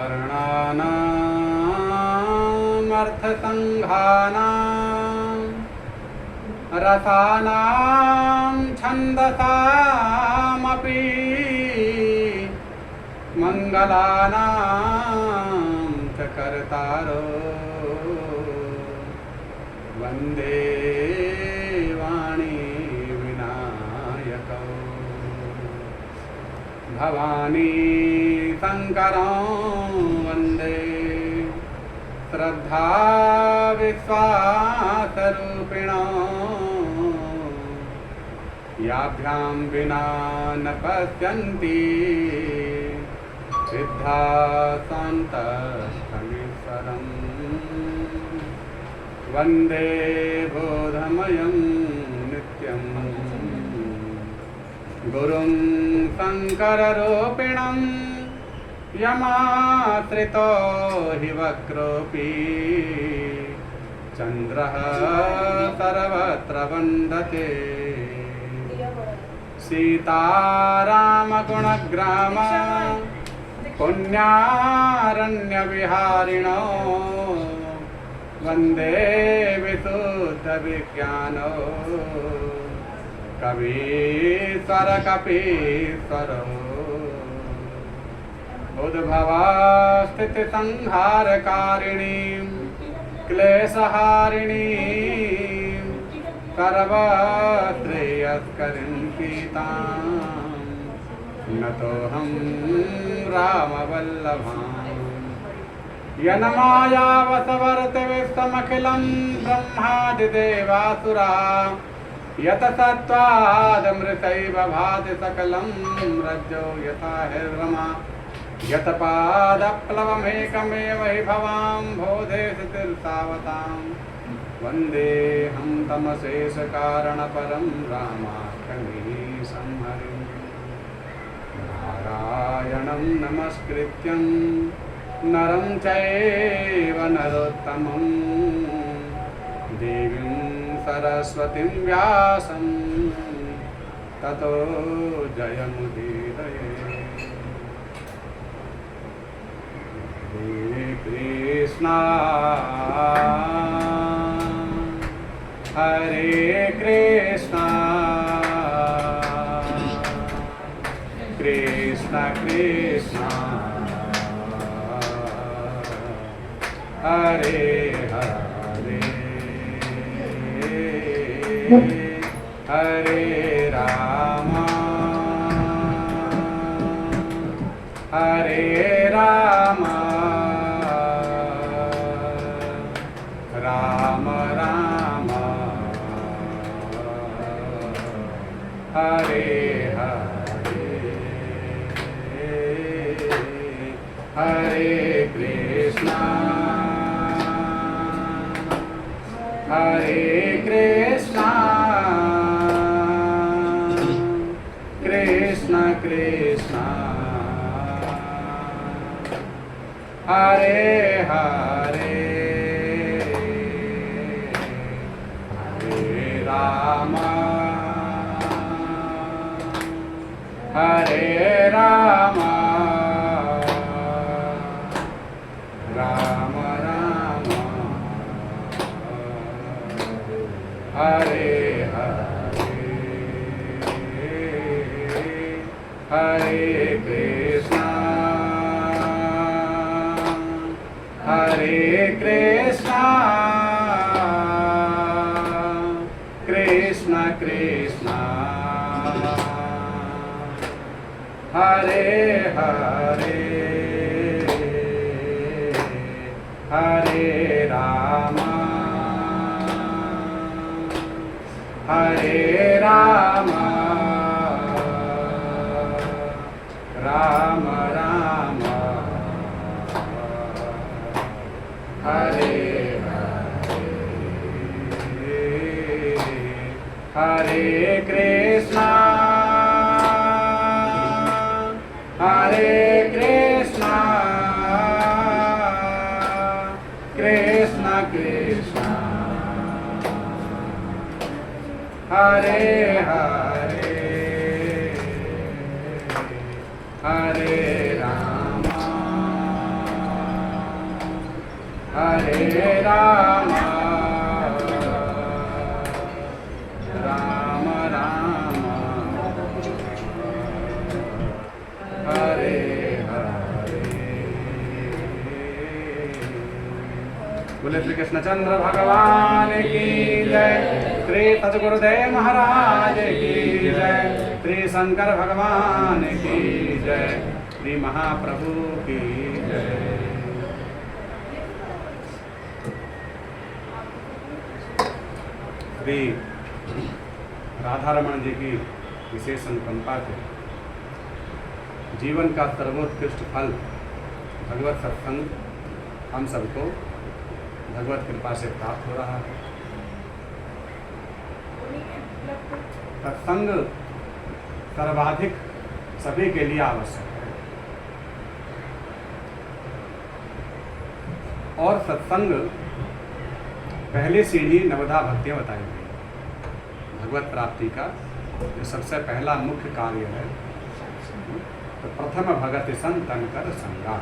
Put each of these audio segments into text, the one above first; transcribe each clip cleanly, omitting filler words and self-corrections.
वर्णानामर्थसङ्घानां रसानां छन्दसामपि मङ्गलानां च कर्तारो वन्दे वाणी विनायकौ भवानी शङ्करं वन्दे श्रद्धा विश्वासरूपिणं याभ्यां विना न पश्यन्ति सिद्धान्तमीश्वरम् वन्दे बोधमयं नित्यं गुरुं शङ्कररूपिणं यमाश्रितो हि वक्रोऽपि चन्द्रः सर्वत्र वन्दते सीतारामगुणग्राम पुण्यारण्यविहारिणो वन्दे विशुद्धविज्ञानो कवीश्वर कपीश्वरो उद्भवा स्थितिसंहारकारिणीं क्लेशहारिणीं सर्वश्रेयस्करीं सीतां नतोऽहं रामवल्लभाम् यन्मायावसवर्ति विश्वमखिलं ब्रह्मादिदेवासुरा यतसत्त्वादमृतैव भाति सकलं रज्जो यथा हिर्रमा यत्पादप्लवमेकमेव हि भवां बोधेशतिर्तावतां वन्देऽहं तमशेषकारणपरं रामाख्यमीशं हरिं नारायणं नमस्कृत्यं नरं चैव नरोत्तमं देवीं सरस्वतीं व्यासं ततो जयमुदीरये। हरे कृष्णा हरे कृष्णा कृष्ण कृष्ण हरे हरे हरे राम हरे राम राम राम हरे हरे हरे कृष्णा हरे कृष्णा कृष्ण कृष्ण हरे हरे हरे राम हरे राम राम राम हरे हरे हरे कृष्णा हरे कृष्णा कृष्ण कृष्ण हरे हरे हरे राम हरे राम राम राम हरे हरे कृष्णा हरे कृष्णा कृष्ण कृष्ण हरे हरे हरे राम राम राम राम हरे हरे। बोले श्री कृष्णचंद्र भगवान की जय, श्री सद्गुरुदेव महाराज की जय, श्री शंकर भगवान की जय, श्री महाप्रभु की जय। श्री राधारमण जी की विशेष अनुकंपा से जीवन का सर्वोत्कृष्ट फल भगवत सत्संग हम सबको भगवत कृपा से प्राप्त हो रहा है। सत्संग सर्वाधिक सभी के लिए आवश्यक है और सत्संग पहली सीढ़ी नवधा भक्तियां बताई गई। भगवत प्राप्ति का जो सबसे पहला मुख्य कार्य है तो प्रथम भगति संतन कर संगा,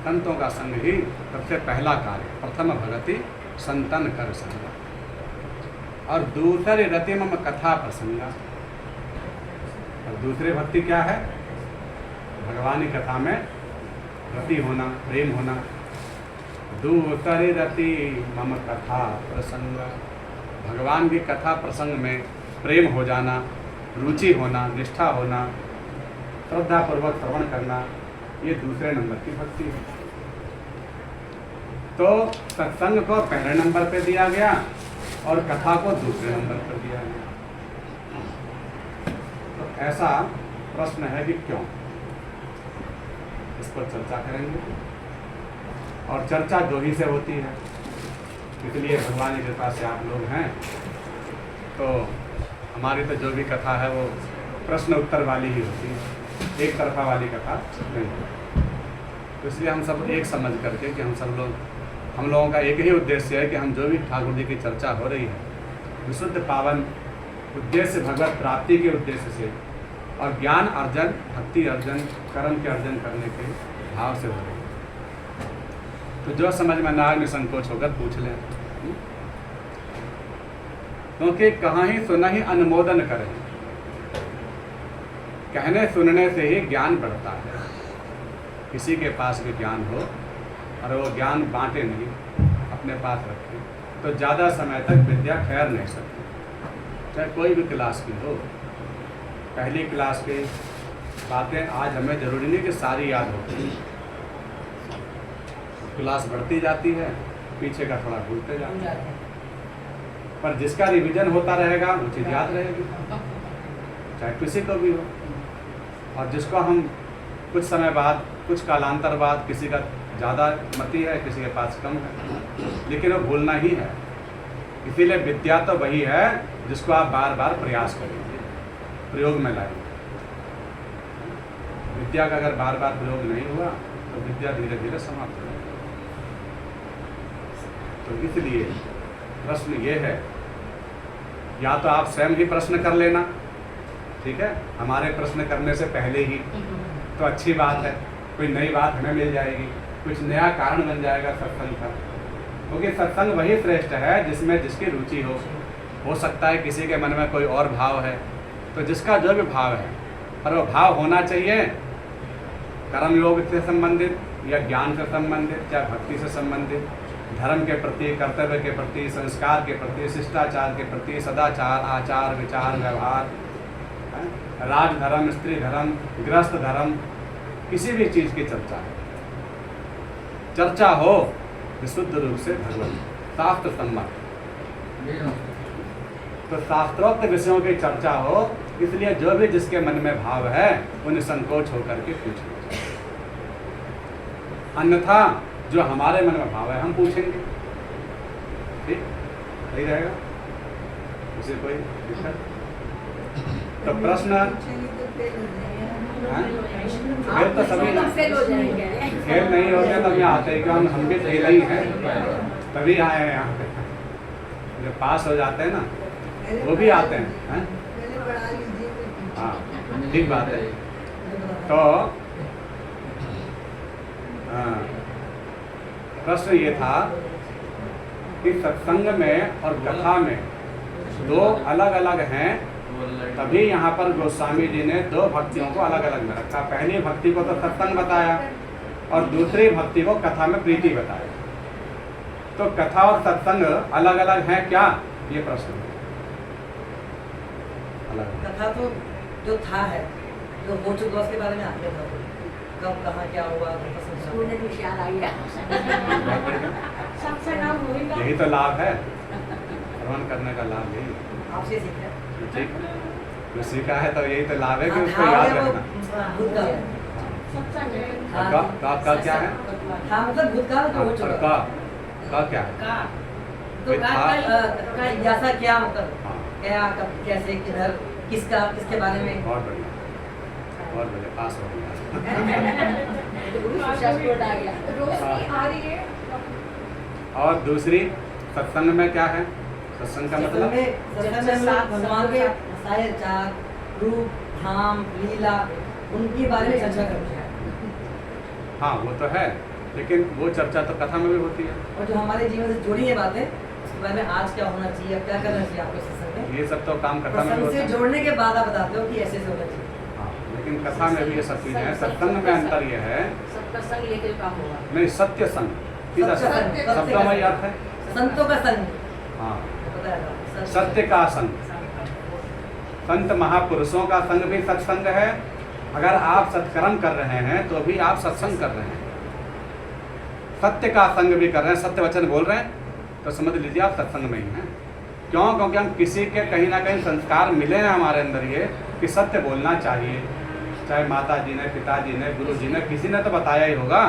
संतों का संग ही सबसे पहला कार्य। प्रथम भगति संतन कर संगा और दूसरे रति मम कथा प्रसंगा। और दूसरी भक्ति क्या है? भगवान की कथा में रति होना, प्रेम होना। दूसरी रति मम कथा प्रसंग, भगवान की कथा प्रसंग में प्रेम हो जाना, रुचि होना, निष्ठा होना, श्रद्धापूर्वक श्रवण करना, ये दूसरे नंबर की भक्ति है। तो सत्संग को पहले नंबर पे दिया गया और कथा को दूसरे नंबर पर दिया गया। तो ऐसा प्रश्न है कि क्यों, इस पर चर्चा करेंगे और चर्चा दो ही से होती है, इसलिए भगवान की कृपा से आप लोग हैं तो हमारी तो जो भी कथा है वो प्रश्न उत्तर वाली ही होती है, एक तरफा वाली कथा नहीं। तो इसलिए हम सब एक समझ करके कि हम लोगों का एक ही उद्देश्य है कि हम जो भी ठाकुर जी की चर्चा हो रही है विशुद्ध पावन उद्देश्य भगवत प्राप्ति के उद्देश्य से और ज्ञान अर्जन, भक्ति अर्जन, कर्म के अर्जन करने के भाव से हो रही है। तो जो समझ में ना आए निसंकोच होकर पूछ लें, क्योंकि कहाँ ही सुना ही अनुमोदन करें। कहने सुनने से ही ज्ञान बढ़ता है। किसी के पास भी ज्ञान हो और वो ज्ञान बांटे नहीं, अपने पास रखे, तो ज़्यादा समय तक विद्या ठहर नहीं सकती। चाहे कोई भी क्लास की हो, पहली क्लास की बातें आज हमें ज़रूरी नहीं कि सारी याद होती। क्लास बढ़ती जाती है, पीछे का थोड़ा भूलते जाते हैं, पर जिसका रिवीजन होता रहेगा वो चीज़ याद रहेगी, चाहे किसी को भी हो। और जिसको हम कुछ समय बाद, कुछ कालांतर बाद, किसी का ज़्यादा मति है, किसी के पास कम है, लेकिन वो भूलना ही है। इसीलिए विद्या तो वही है जिसको आप बार बार प्रयास करेंगे, प्रयोग में लाएंगे। विद्या का अगर बार बार प्रयोग नहीं हुआ तो विद्या धीरे धीरे समाप्त हो जाएगी। तो इसलिए प्रश्न ये है, या तो आप स्वयं ही प्रश्न कर लेना, ठीक है, हमारे प्रश्न करने से पहले ही, तो अच्छी बात है, कोई नई बात हमें मिल जाएगी, कुछ नया कारण बन जाएगा सत्संग का। क्योंकि सत्संग वही श्रेष्ठ है जिसमें जिसकी रुचि हो सकता है किसी के मन में कोई और भाव है, तो जिसका जो भी भाव है, पर वो भाव होना चाहिए कर्म योग से संबंधित या ज्ञान से संबंधित या भक्ति से संबंधित, धर्म के प्रति, कर्तव्य के प्रति, संस्कार के प्रति, शिष्टाचार के प्रति, सदाचार, आचार, विचार, व्यवहार, राज धर्म, स्त्री धर्म, गृहस्थ धर्म, किसी भी चीज़ की चर्चा हो विशुद्ध रूप से भगवत शास्त्र सम्मत, तो शास्त्रोक्त विषयों की चर्चा हो। इसलिए जो भी जिसके मन में भाव है वो निसंकोच होकर के पूछे, अन्यथा जो हमारे मन में भाव है हम पूछेंगे, ठीक सही रहेगा, उसे कोई दिक्कत। तो प्रश्न खेल तो सभी खेल नहीं होते तब यहाँ आते हैं, क्यों हम भी फेल ही हैं, तभी आए हैं यहाँ पे। जो पास हो जाते हैं ना वो भी आते हैं, हाँ ठीक बात है। तो प्रश्न ये था कि सत्संग में और कथा में दो अलग अलग हैं, तभी यहाँ पर गोस्वामी जी ने दो भक्तियों को अलग अलग में रखा। पहली भक्ति को तो सत्संग बताया और दूसरी भक्ति को कथा में प्रीति बताया। तो कथा और सत्संग अलग अलग हैं क्या, ये प्रश्न है। अलग कथा तो जो था है, जो हो चुका उसके बारे में आपने था, कब कहाँ क्या हुआ, यही तो लाभ है, श्रवण करने का लाभ यही है। आपसे सीखा है। ठीक है, जो सीखा है तो यही तो लाभ है कि उसको याद रखना। का क्या है? हाँ मतलब भूतकाल तो हो चुका। का क्या है? तो ऐसा क्या मतलब क्या, कब, कैसे, किधर, किसका, किसके बारे में। बहुत बढ़िया, बहुत बढ़िया, पास हो गया। और दूसरी सत्संग में क्या है? सत्संग का मतलब भगवान के सारे चार रूप, धाम, लीला, उनके बारे में चर्चा करते हैं। हाँ वो तो है, लेकिन वो चर्चा तो कथा में भी होती है। और जो हमारे जीवन से जुड़ी है बातें, उसके बारे में आज क्या होना चाहिए, क्या करना चाहिए आपको सत्संग में, ये सब तो काम कथा में होता है। जोड़ने के बाद आप बताते हो कि ऐसे से होना चाहिए। हाँ, लेकिन कथा में भी ये सब चीजें हैं। सत्संग में अंतर ये है, नहीं सत्य संग, सीधा शब्द में ही अर्थ है संतों का संग। हाँ, सत्य का संग, संत महापुरुषों का संग भी सत्संग है। अगर आप सत्कर्म कर रहे हैं तो भी आप सत्संग कर रहे हैं। सत्य का संग भी कर रहे हैं, सत्य वचन बोल रहे हैं, तो समझ लीजिए आप सत्संग में ही हैं। क्यों? क्योंकि हम किसी के कहीं ना कहीं संस्कार मिले हैं हमारे अंदर ये कि सत्य बोलना चाहिए। चाहे माता जी ने, पिताजी ने, गुरु जी ने, किसी ने तो बताया ही होगा,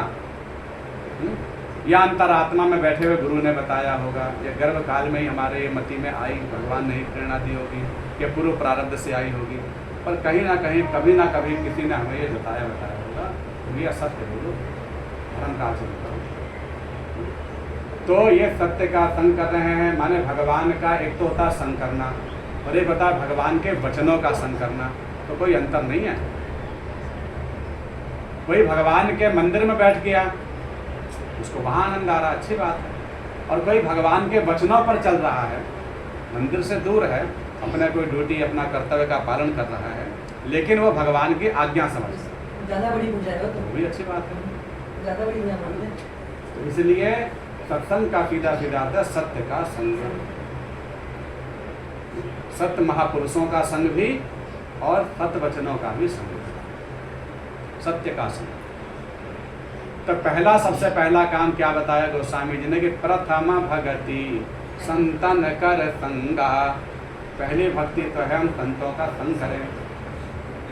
या अंतरात्मा में बैठे हुए गुरु ने बताया होगा, या गर्भ काल में ही हमारे मति में आई, भगवान ने ही प्रेरणा दी होगी, या पूर्व प्रारब्ध से आई होगी। पर कहीं ना कहीं, कभी ना कभी किसी ने हमें ये बताया होगा, ये असत्य बोलो, धर्म का आचरण करो। तो ये सत्य का संग कर रहे हैं, माने भगवान का एक तो होता संग करना और एक होता भगवान के वचनों का संग करना। तो कोई अंतर नहीं है। कोई भगवान के मंदिर में बैठ गया, उसको वहाँ आनंद आ रहा, अच्छी बात है। और कोई भगवान के वचनों पर चल रहा है, मंदिर से दूर है, अपने कोई ड्यूटी, अपना कर्तव्य का पालन कर रहा है, लेकिन वो भगवान की आज्ञा समझता है, ज़्यादा बड़ी पूजा है, तो भी अच्छी बात है, ज़्यादा बड़ी पूजा मानते हैं। तो इसलिए सत्संग का सीधा सीधा अर्थ है सत्य का संग, सत्य महापुरुषों का संग भी और सत्य वचनों का भी संग, सत्य का संग। तो पहला, सबसे पहला काम क्या बताया गोस्वामी जी ने कि प्रथम भगति संतन कर संगा। पहली भक्ति तो है हम संतों का संग करें।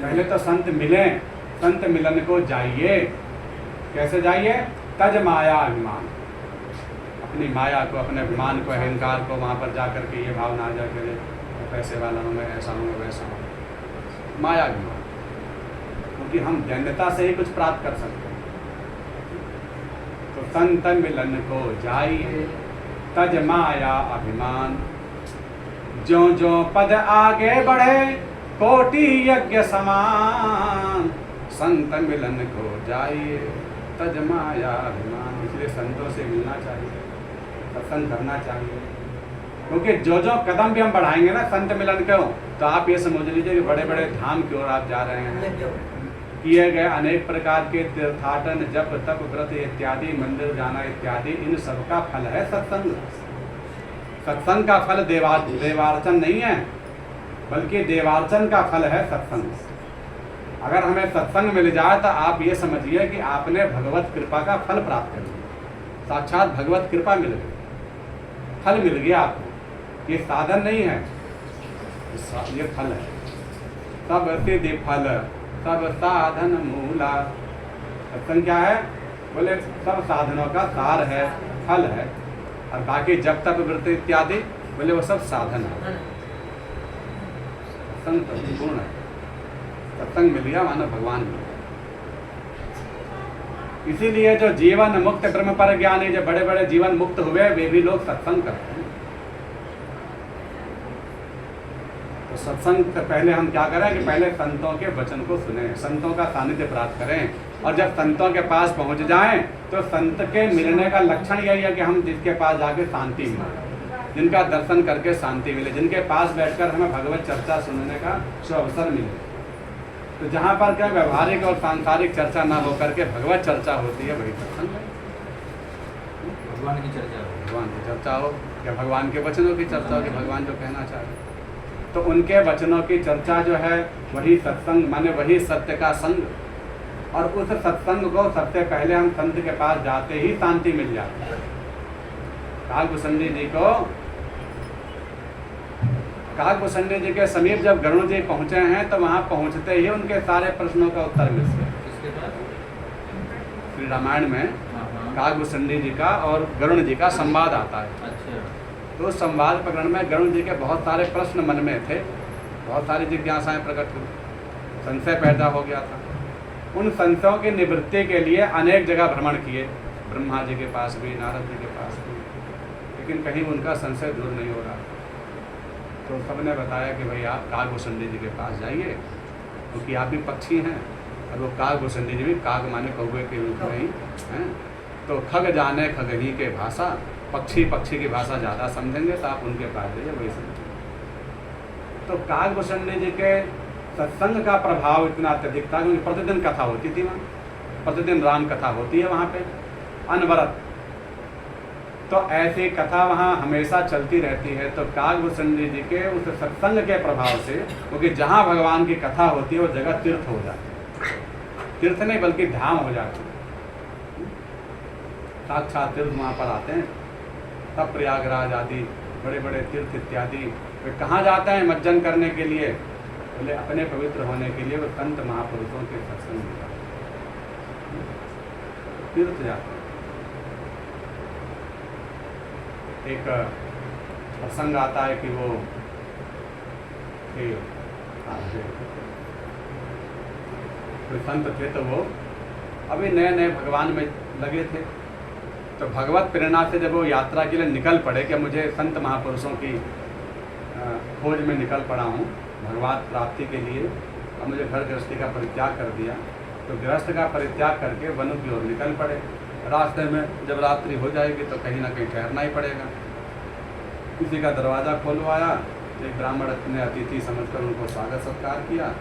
पहले तो संत मिलें, संत मिलन को जाइए। कैसे जाइए? तज माया अभिमान, अपनी माया को, अपने अभिमान को, अहंकार को वहाँ पर जा कर के ये भावना आ जा करे पैसे वाला हूँ मैं, ऐसा हूँ वैसा हूँ, माया अभिमान। क्योंकि हम दैन्यता से ही कुछ प्राप्त कर सकते हैं। तो संत मिलन को जाइए, तज माया अभिमान। ज्यों ज्यों पद आगे बढ़े कोटि यज्ञ समान, संत मिलन को जाइए, तज माया अभिमान। इसलिए संतों से मिलना चाहिए, सत्संग करना चाहिए। क्योंकि जो जो कदम भी हम बढ़ाएंगे ना संत मिलन को, तो आप ये समझ लीजिए कि बड़े बड़े धाम की ओर आप जा रहे हैं। किए गए अनेक प्रकार के तीर्थाटन, जप, तप, व्रत इत्यादि, मंदिर जाना इत्यादि, इन सब का फल है सत्संग। सत्संग का फल देवार्चन नहीं है, बल्कि देवार्चन का फल है सत्संग। अगर हमें सत्संग मिल जाए तो आप ये समझिए कि आपने भगवत कृपा का फल प्राप्त कर लिया। साक्षात भगवत कृपा मिल गई, फल मिल गया आपको। ये साधन नहीं है, ये फल है। सब सिद्धि फल सब साधन मूला। सत्संग क्या है? बोले सब साधनों का सार है, फल है। और बाकी जब तक व्रत इत्यादि बोले वो सब साधन है। सत्संग तो पूर्ण है। सत्संग मिल गया मानो भगवान मिल गया। इसीलिए जो जीवन मुक्त ब्रह्म पर ज्ञानी, जो बड़े बड़े जीवन मुक्त हुए, वे भी लोग सत्संग करते हैं। तो सत्संग से पहले हम क्या करें कि पहले संतों के वचन को सुने, संतों का सानिध्य प्राप्त करें। और जब संतों के पास पहुंच जाएं तो संत के मिलने का लक्षण यही है कि हम जिसके पास जाके शांति मिले, जिनका दर्शन करके शांति मिले, जिनके पास बैठकर हमें भगवत चर्चा सुनने का जो अवसर मिले। तो जहाँ पर क्या व्यवहारिक और सांसारिक चर्चा ना होकर के भगवत चर्चा होती है, वही सत्संग है। भगवान की चर्चा हो, भगवान की चर्चा हो या भगवान के वचनों की चर्चा हो कि भगवान जो कहना चाहे, तो उनके वचनों की चर्चा जो है वही सत्संग, माने वही सत्य का संग। और उस सत्संग को सबसे पहले हम संत के पास जाते ही शांति मिल जाती है। काकभूषणी जी को, काकभूषणी जी के समीप जब गरुड़ जी पहुंचे हैं तो वहां पहुंचते ही उनके सारे प्रश्नों का उत्तर मिल गया। किसके पास? श्री रामायण में हाँ। काकभूषणी जी का और गरुड़ जी का संवाद आता है। अच्छा। तो उस संवाद प्रकरण में गरुड़ जी के बहुत सारे प्रश्न मन में थे, बहुत सारी जिज्ञासाएं प्रकट हुई, संशय पैदा हो गया था। उन संशयों की निवृत्ति के लिए अनेक जगह भ्रमण किए, ब्रह्मा जी के पास भी, नारद जी के पास भी, लेकिन कहीं उनका संशय दूर नहीं हो रहा। तो सबने बताया कि भाई आप काकभूषणी जी के पास जाइए, क्योंकि आप भी पक्षी हैं और वो काकभूषणी जी भी, काक माने कौवे के रूप में ही हैं। तो खग जाने खगही के भाषा, पक्षी पक्षी की भाषा ज़्यादा समझेंगे, तो आप उनके पास जाइए, वही समझेंगे। तो काकभूषणी जी के सत्संग का प्रभाव इतना अत्यधिक था क्योंकि प्रतिदिन कथा होती थी वहाँ, प्रतिदिन राम कथा होती है वहाँ पे अनवरत। तो ऐसी कथा वहाँ हमेशा चलती रहती है। तो काकभूषणी जी के उस सत्संग के प्रभाव से, क्योंकि जहाँ भगवान की कथा होती है वो जगह तीर्थ हो जाती है, तीर्थ नहीं बल्कि धाम हो जाती है, साक्षात तीर्थ वहाँ पर आते हैं। तब प्रयागराज आदि बड़े बड़े तीर्थ इत्यादि वे कहाँ जाते हैं मज्जन करने के लिए, बोले अपने पवित्र होने के लिए वो संत महापुरुषों के सत्संग में जाते हैं, तीर्थ जाते हैं। एक प्रसंग आता है कि वो कोई संत थे, तो वो अभी नए नए भगवान में लगे थे। तो भगवत प्रेरणा से जब वो यात्रा के लिए निकल पड़े कि मुझे संत महापुरुषों की खोज में निकल पड़ा हूँ भगवत प्राप्ति के लिए, और मुझे घर गृहस्थी का परित्याग कर दिया, तो गृहस्थ का परित्याग करके वनों की ओर निकल पड़े। रास्ते में जब रात्रि हो जाएगी तो कहीं ना कहीं ठहरना ही पड़ेगा। किसी का दरवाज़ा खोलवाया, एक ब्राह्मण ने अतिथि समझकर उनको स्वागत सत्कार किया,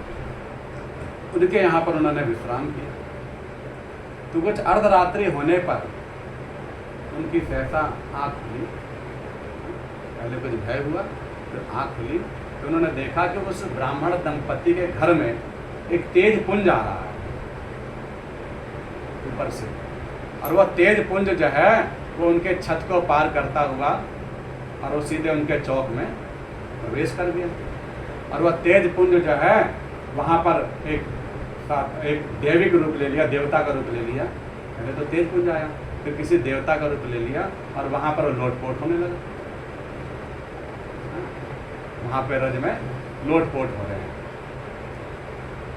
उनके यहाँ पर उन्होंने विश्राम किया। तो कुछ अर्धरात्रि होने पर उनकी सहसा आँख खुली, पहले कुछ भय हुआ फिर आँख खुली, तो उन्होंने देखा कि उस ब्राह्मण दंपति के घर में एक तेज पुंज आ रहा है ऊपर से, और वह तेज पुंज जो है वो उनके छत को पार करता हुआ और वो सीधे उनके चौक में प्रवेश कर गया। और वह तेज पुंज जो है वहाँ पर एक दैविक रूप ले लिया, देवता का रूप ले लिया। पहले तो तेज पुंज आया, फिर किसी देवता का रूप ले लिया और वहाँ पर लोटपोट होने लगा। वहाँ पे रज में लोटपोट हो रहे हैं,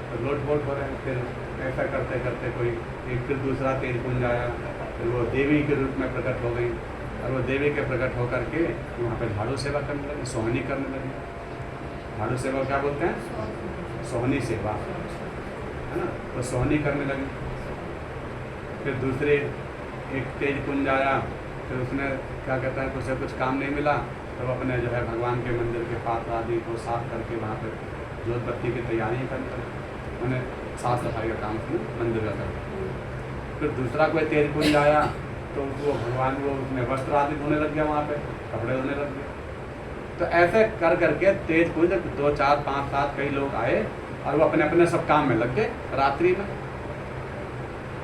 तो लोटपोट हो रहे हैं। फिर ऐसा करते करते कोई एक फिर दूसरा तेज पुंज आया, फिर वो देवी के रूप में प्रकट हो गई, और वो देवी के प्रकट होकर के वहाँ पे झाड़ू सेवा करने लगी, सोहनी करने लगी। झाड़ू सेवा क्या बोलते हैं? सोहनी सेवा, है ना। तो सोहनी करने लगी। फिर दूसरे एक तेज पुंज आया, फिर उसने क्या कहता है, उसे कुछ काम नहीं मिला, तो अपने जो है भगवान के मंदिर के पात्र आदि को साफ करके वहाँ पर जोत बत्ती की तैयारी करने लगी, उन्हें साफ सफाई का काम उसने मंदिर का कर। फिर दूसरा कोई तेज पुंज आया, तो वो भगवान वो उसमें वस्त्र आदि धोने लग गया, वहाँ पे कपड़े धोने लग गए। तो ऐसे कर करके तेज पुंज 2, 4, 5, 7 कई लोग आए और वो अपने अपने सब काम में लग गए रात्रि में।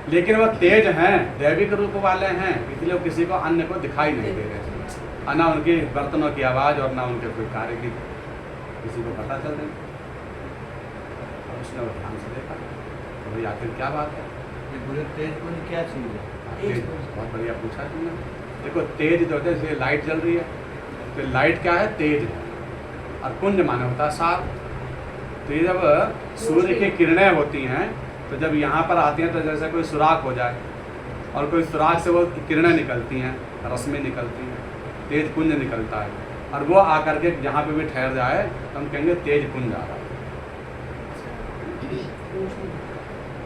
लेकिन वह तेज हैं, दैविक रूप वाले हैं, इसलिए वो किसी को अन्य को दिखाई नहीं दे रहे, ना उनकी बर्तनों की आवाज़ और ना उनके कोई कार्य की किसी को पता चल रही। और उसने वो ध्यान से देखा, तो भाई आखिर क्या बात है, ये पूरे तेज पुंज क्या चीज़ है? तेज बहुत बढ़िया पूछा तुमने। देखो तेज जो है लाइट जल रही है, तो लाइट क्या है? तेज है, और पुंज माने होता है साफ। तो ये जब सूर्य की किरणें होती हैं, तो जब यहाँ पर आती हैं तो जैसे कोई सुराख हो जाए, और कोई सुराख से वो किरणें निकलती हैं, रश्मि निकलती हैं, तेज पुंज निकलता है, और वो आकर के जहाँ पे भी ठहर जाए तो हम कहेंगे तेज पुंज आ रहा है।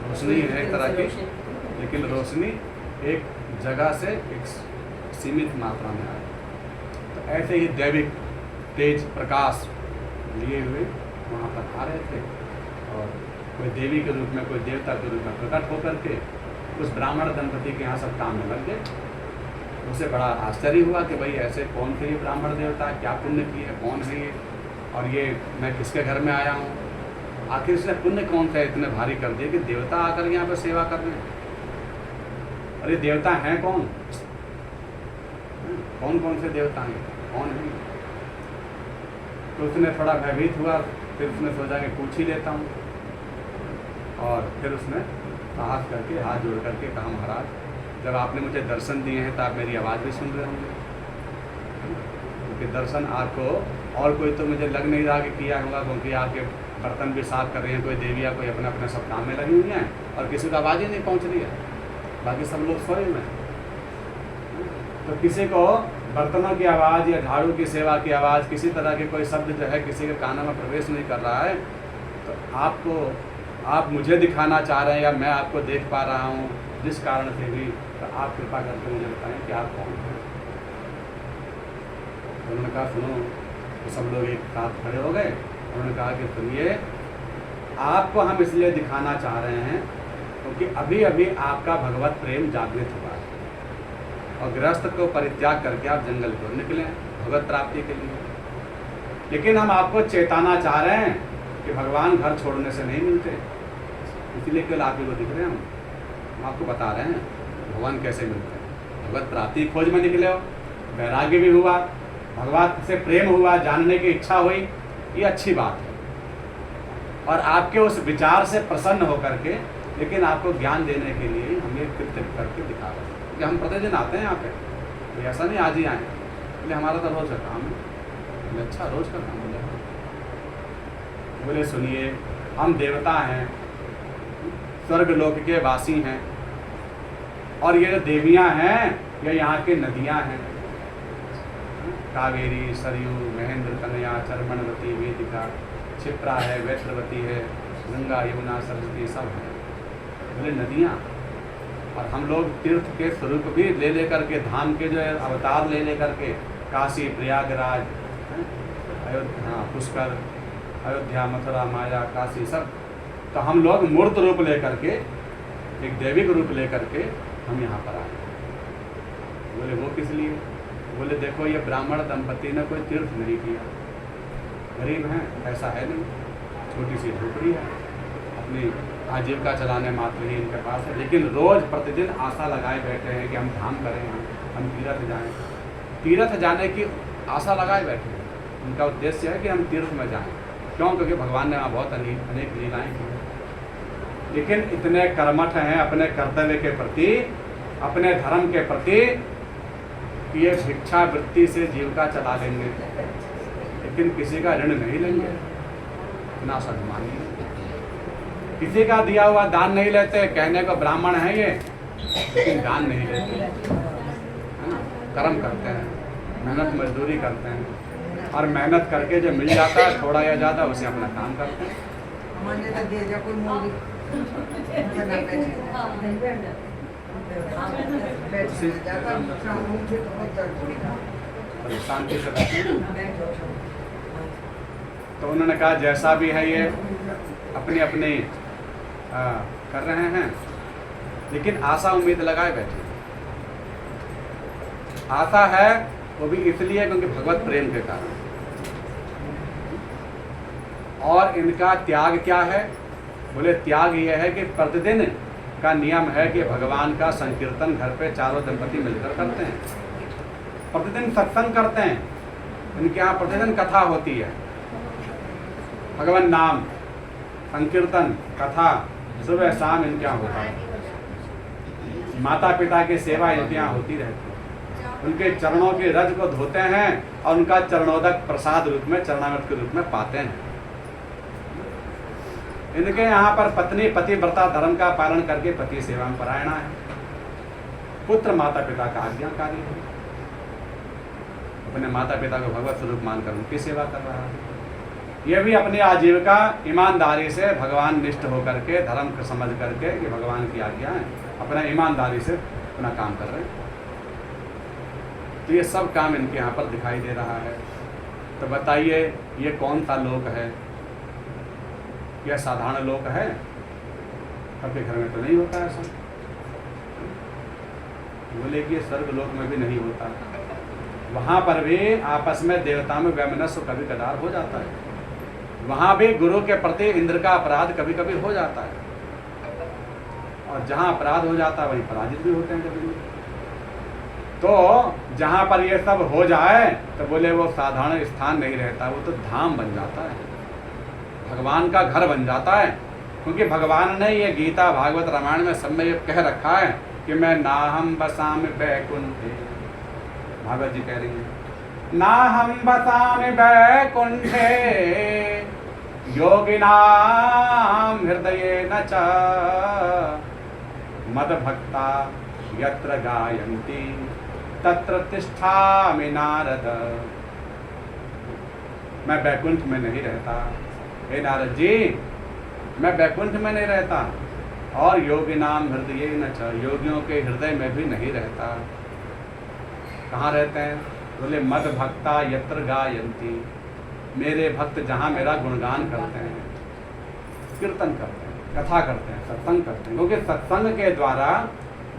रोशनी है एक तरह की, लेकिन रोशनी एक जगह से एक सीमित मात्रा में आए। तो ऐसे ही दैविक तेज प्रकाश लिए हुए वहाँ पर आ रहे थे और कोई देवी के रूप में, कोई देवता के रूप में प्रकट होकर के उस ब्राह्मण दंपति के यहाँ सब काम में लग गए। उसे बड़ा आश्चर्य हुआ कि भाई ऐसे कौन थे ये ब्राह्मण देवता, क्या पुण्य किए, कौन है ये, और ये मैं किसके घर में आया हूँ। आखिर इसने पुण्य कौन सा इतने भारी कर दिए कि देवता आकर यहाँ पर सेवा कर रहे हैं। और ये देवता हैं कौन, कौन कौन से देवता हैं, कौन है। तो उसने थोड़ा भयभीत हुआ, फिर उसने सोचा कि पूछ ही लेता हूँ। और फिर उसने साहस करके हाथ जोड़ करके कहा, महाराज जब आपने मुझे दर्शन दिए हैं तो आप मेरी आवाज़ भी सुन रहे होंगे, क्योंकि दर्शन आपको और कोई तो मुझे लग नहीं रहा कि किया होगा, क्योंकि आपके बर्तन भी साफ कर रहे हैं, कोई देविया कोई अपने अपने सब काम में लगी हुई हैं और किसी को आवाज़ ही नहीं पहुंच रही है, बाकी सब लोग सोए हुए हैं। तो किसी को बर्तनों की आवाज़ या झाड़ू की सेवा की आवाज़, किसी तरह के कोई शब्द जो है किसी के कानों में प्रवेश नहीं कर रहा है, तो आप मुझे दिखाना चाह रहे हैं या मैं आपको देख पा रहा हूँ जिस कारण से भी, तो आप कृपा करके मुझे बताएं कि आप कौन हैं। उन्होंने कहा सुनो, तो सब लोग एक साथ खड़े हो गए। उन्होंने कहा कि सुनिए, आपको हम इसलिए दिखाना चाह रहे हैं क्योंकि अभी अभी आपका भगवत प्रेम जागृत हुआ है और गृहस्थ को परित्याग करके आप जंगल की ओर निकले भगवत प्राप्ति के लिए। लेकिन हम आपको चेताना चाह रहे हैं कि भगवान घर छोड़ने से नहीं मिलते, इसलिए केवल आप ही को दिख रहे हैं। हम आपको बता रहे हैं भगवान कैसे मिलते हैं। भगवत प्राप्ति खोज में निकले हो, वैराग्य भी हुआ, भगवान से प्रेम हुआ, जानने की इच्छा हुई, ये अच्छी बात है। और आपके उस विचार से प्रसन्न होकर के, लेकिन आपको ज्ञान देने के लिए हम ये कृत्य करके दिखा रहे हैं। क्योंकि हम प्रतिदिन आते हैं यहाँ पे, तो ऐसा नहीं आज ही आए, इसलिए हमारा तो रोज़ का काम है, अच्छा रोज़ का काम है। बोले सुनिए, हम देवता हैं, स्वर्ग लोक के वासी हैं, और ये जो देवियाँ हैं ये यहाँ की नदियाँ हैं, कावेरी, सरयू, महेंद्र कन्या, चर्मणवती, वेदिका, क्षिप्रा है, वैत्रवती है, गंगा, यमुना, सरस्वती सब हैं, बोले नदियाँ। और हम लोग तीर्थ के स्वरूप भी ले लेकर के, धाम के जो अवतार ले लेकर के, काशी, प्रयागराज, अयोध्या, पुष्कर, अयोध्या, मथुरा, माया, काशी सब, तो हम लोग मूर्त रूप लेकर के, एक दैविक रूप लेकर के हम यहाँ पर आए। बोले वो किस लिए? बोले देखो, ये ब्राह्मण दंपति ने कोई तीर्थ नहीं किया, गरीब हैं, ऐसा है नहीं, छोटी सी झोपड़ी है, अपनी आजीविका चलाने मात्र ही इनके पास है, लेकिन रोज़ प्रतिदिन आशा लगाए बैठे हैं कि हम धाम करें, हम तीर्थ जाएं। तीर्थ जाने की आशा लगाए बैठे हैं, उनका उद्देश्य है कि हम तीर्थ में जाएं। क्यों? क्योंकि भगवान ने वहाँ बहुत अनेक लीलाएँ की हैं, लेकिन इतने कर्मठ हैं अपने कर्तव्य के प्रति, अपने धर्म के प्रति, कि ये भिक्षा वृत्ति से जीविका चला लेंगे, लेकिन किसी का ऋण नहीं लेंगे, इतना स्वाभिमानी है। किसी का दिया हुआ दान नहीं लेते, कहने को ब्राह्मण है ये, लेकिन दान नहीं लेते, है ना? कर्म करते हैं, मेहनत मजदूरी करते हैं, और मेहनत करके जो मिल जाता है थोड़ा या ज़्यादा, उसे अपना काम करते हैं। शांति से बैठे। तो उन्होंने कहा जैसा भी है ये अपनी अपनी कर रहे हैं, लेकिन आशा उम्मीद लगाए बैठे। आशा है वो भी इसलिए क्योंकि भगवत प्रेम के कारण। और इनका त्याग क्या है? बोले त्याग ये है कि प्रतिदिन का नियम है कि भगवान का संकीर्तन घर पे चारों दंपति मिलकर करते हैं, प्रतिदिन सत्संग करते हैं, इनके यहाँ प्रतिदिन कथा होती है, भगवान नाम, संकीर्तन, कथा सुबह शाम इनके यहाँ होता है। माता पिता की सेवा इनके यहाँ होती रहती है, उनके चरणों के रज को धोते हैं और उनका चरणोदक प्रसाद रूप में, चरणामृत के रूप में पाते हैं। इनके यहाँ पर पत्नी पतिव्रता धर्म का पालन करके पति सेवा में परायणा है, पुत्र माता पिता का आज्ञाकारी है, अपने माता पिता को भगवत स्वरूप मानकर उनकी सेवा कर रहा है। यह भी अपनी आजीविका ईमानदारी से भगवान निष्ठ होकर के, धर्म को समझ करके कि भगवान की आज्ञा है, अपना ईमानदारी से अपना काम कर रहे हैं। तो ये सब काम इनके यहाँ पर दिखाई दे रहा है। तो बताइए ये कौन सा लोक है? यह साधारण लोक है? सबके घर में तो नहीं होता ऐसा। बोले कि स्वर्ग लोक में भी नहीं होता, वहाँ पर भी आपस में देवता में वैमनस्य कभी कदार हो जाता है, वहाँ भी गुरु के प्रति इंद्र का अपराध कभी कभी हो जाता है, और जहाँ अपराध हो जाता है वहीं पराजित भी होते हैं कभी। तो जहाँ पर ये सब हो जाए तो बोले वो साधारण स्थान नहीं रहता, वो तो धाम बन जाता है, भगवान का घर बन जाता है। क्योंकि भगवान ने ये गीता भागवत रामायण में सब में ये कह रखा है कि मैं नाहम बसाम बैकुंठे, भागवत जी कह रही है नाहम बसाम बैकुंठे योगिनाम हृदये न च मद भक्ता यत्र गायन्ति तत्र तिष्ठामि नारद। मैं बैकुंठ में नहीं रहता, हे नारद जी मैं बैकुंठ में नहीं रहता, और योगी नाम हृदय न च, योगियों के हृदय में भी नहीं रहता। कहाँ रहते हैं? बोले मद भक्ता यत्र गायन्ति, मेरे भक्त जहाँ मेरा गुणगान करते हैं, कीर्तन करते हैं, कथा करते हैं, सत्संग करते हैं। क्योंकि सत्संग के द्वारा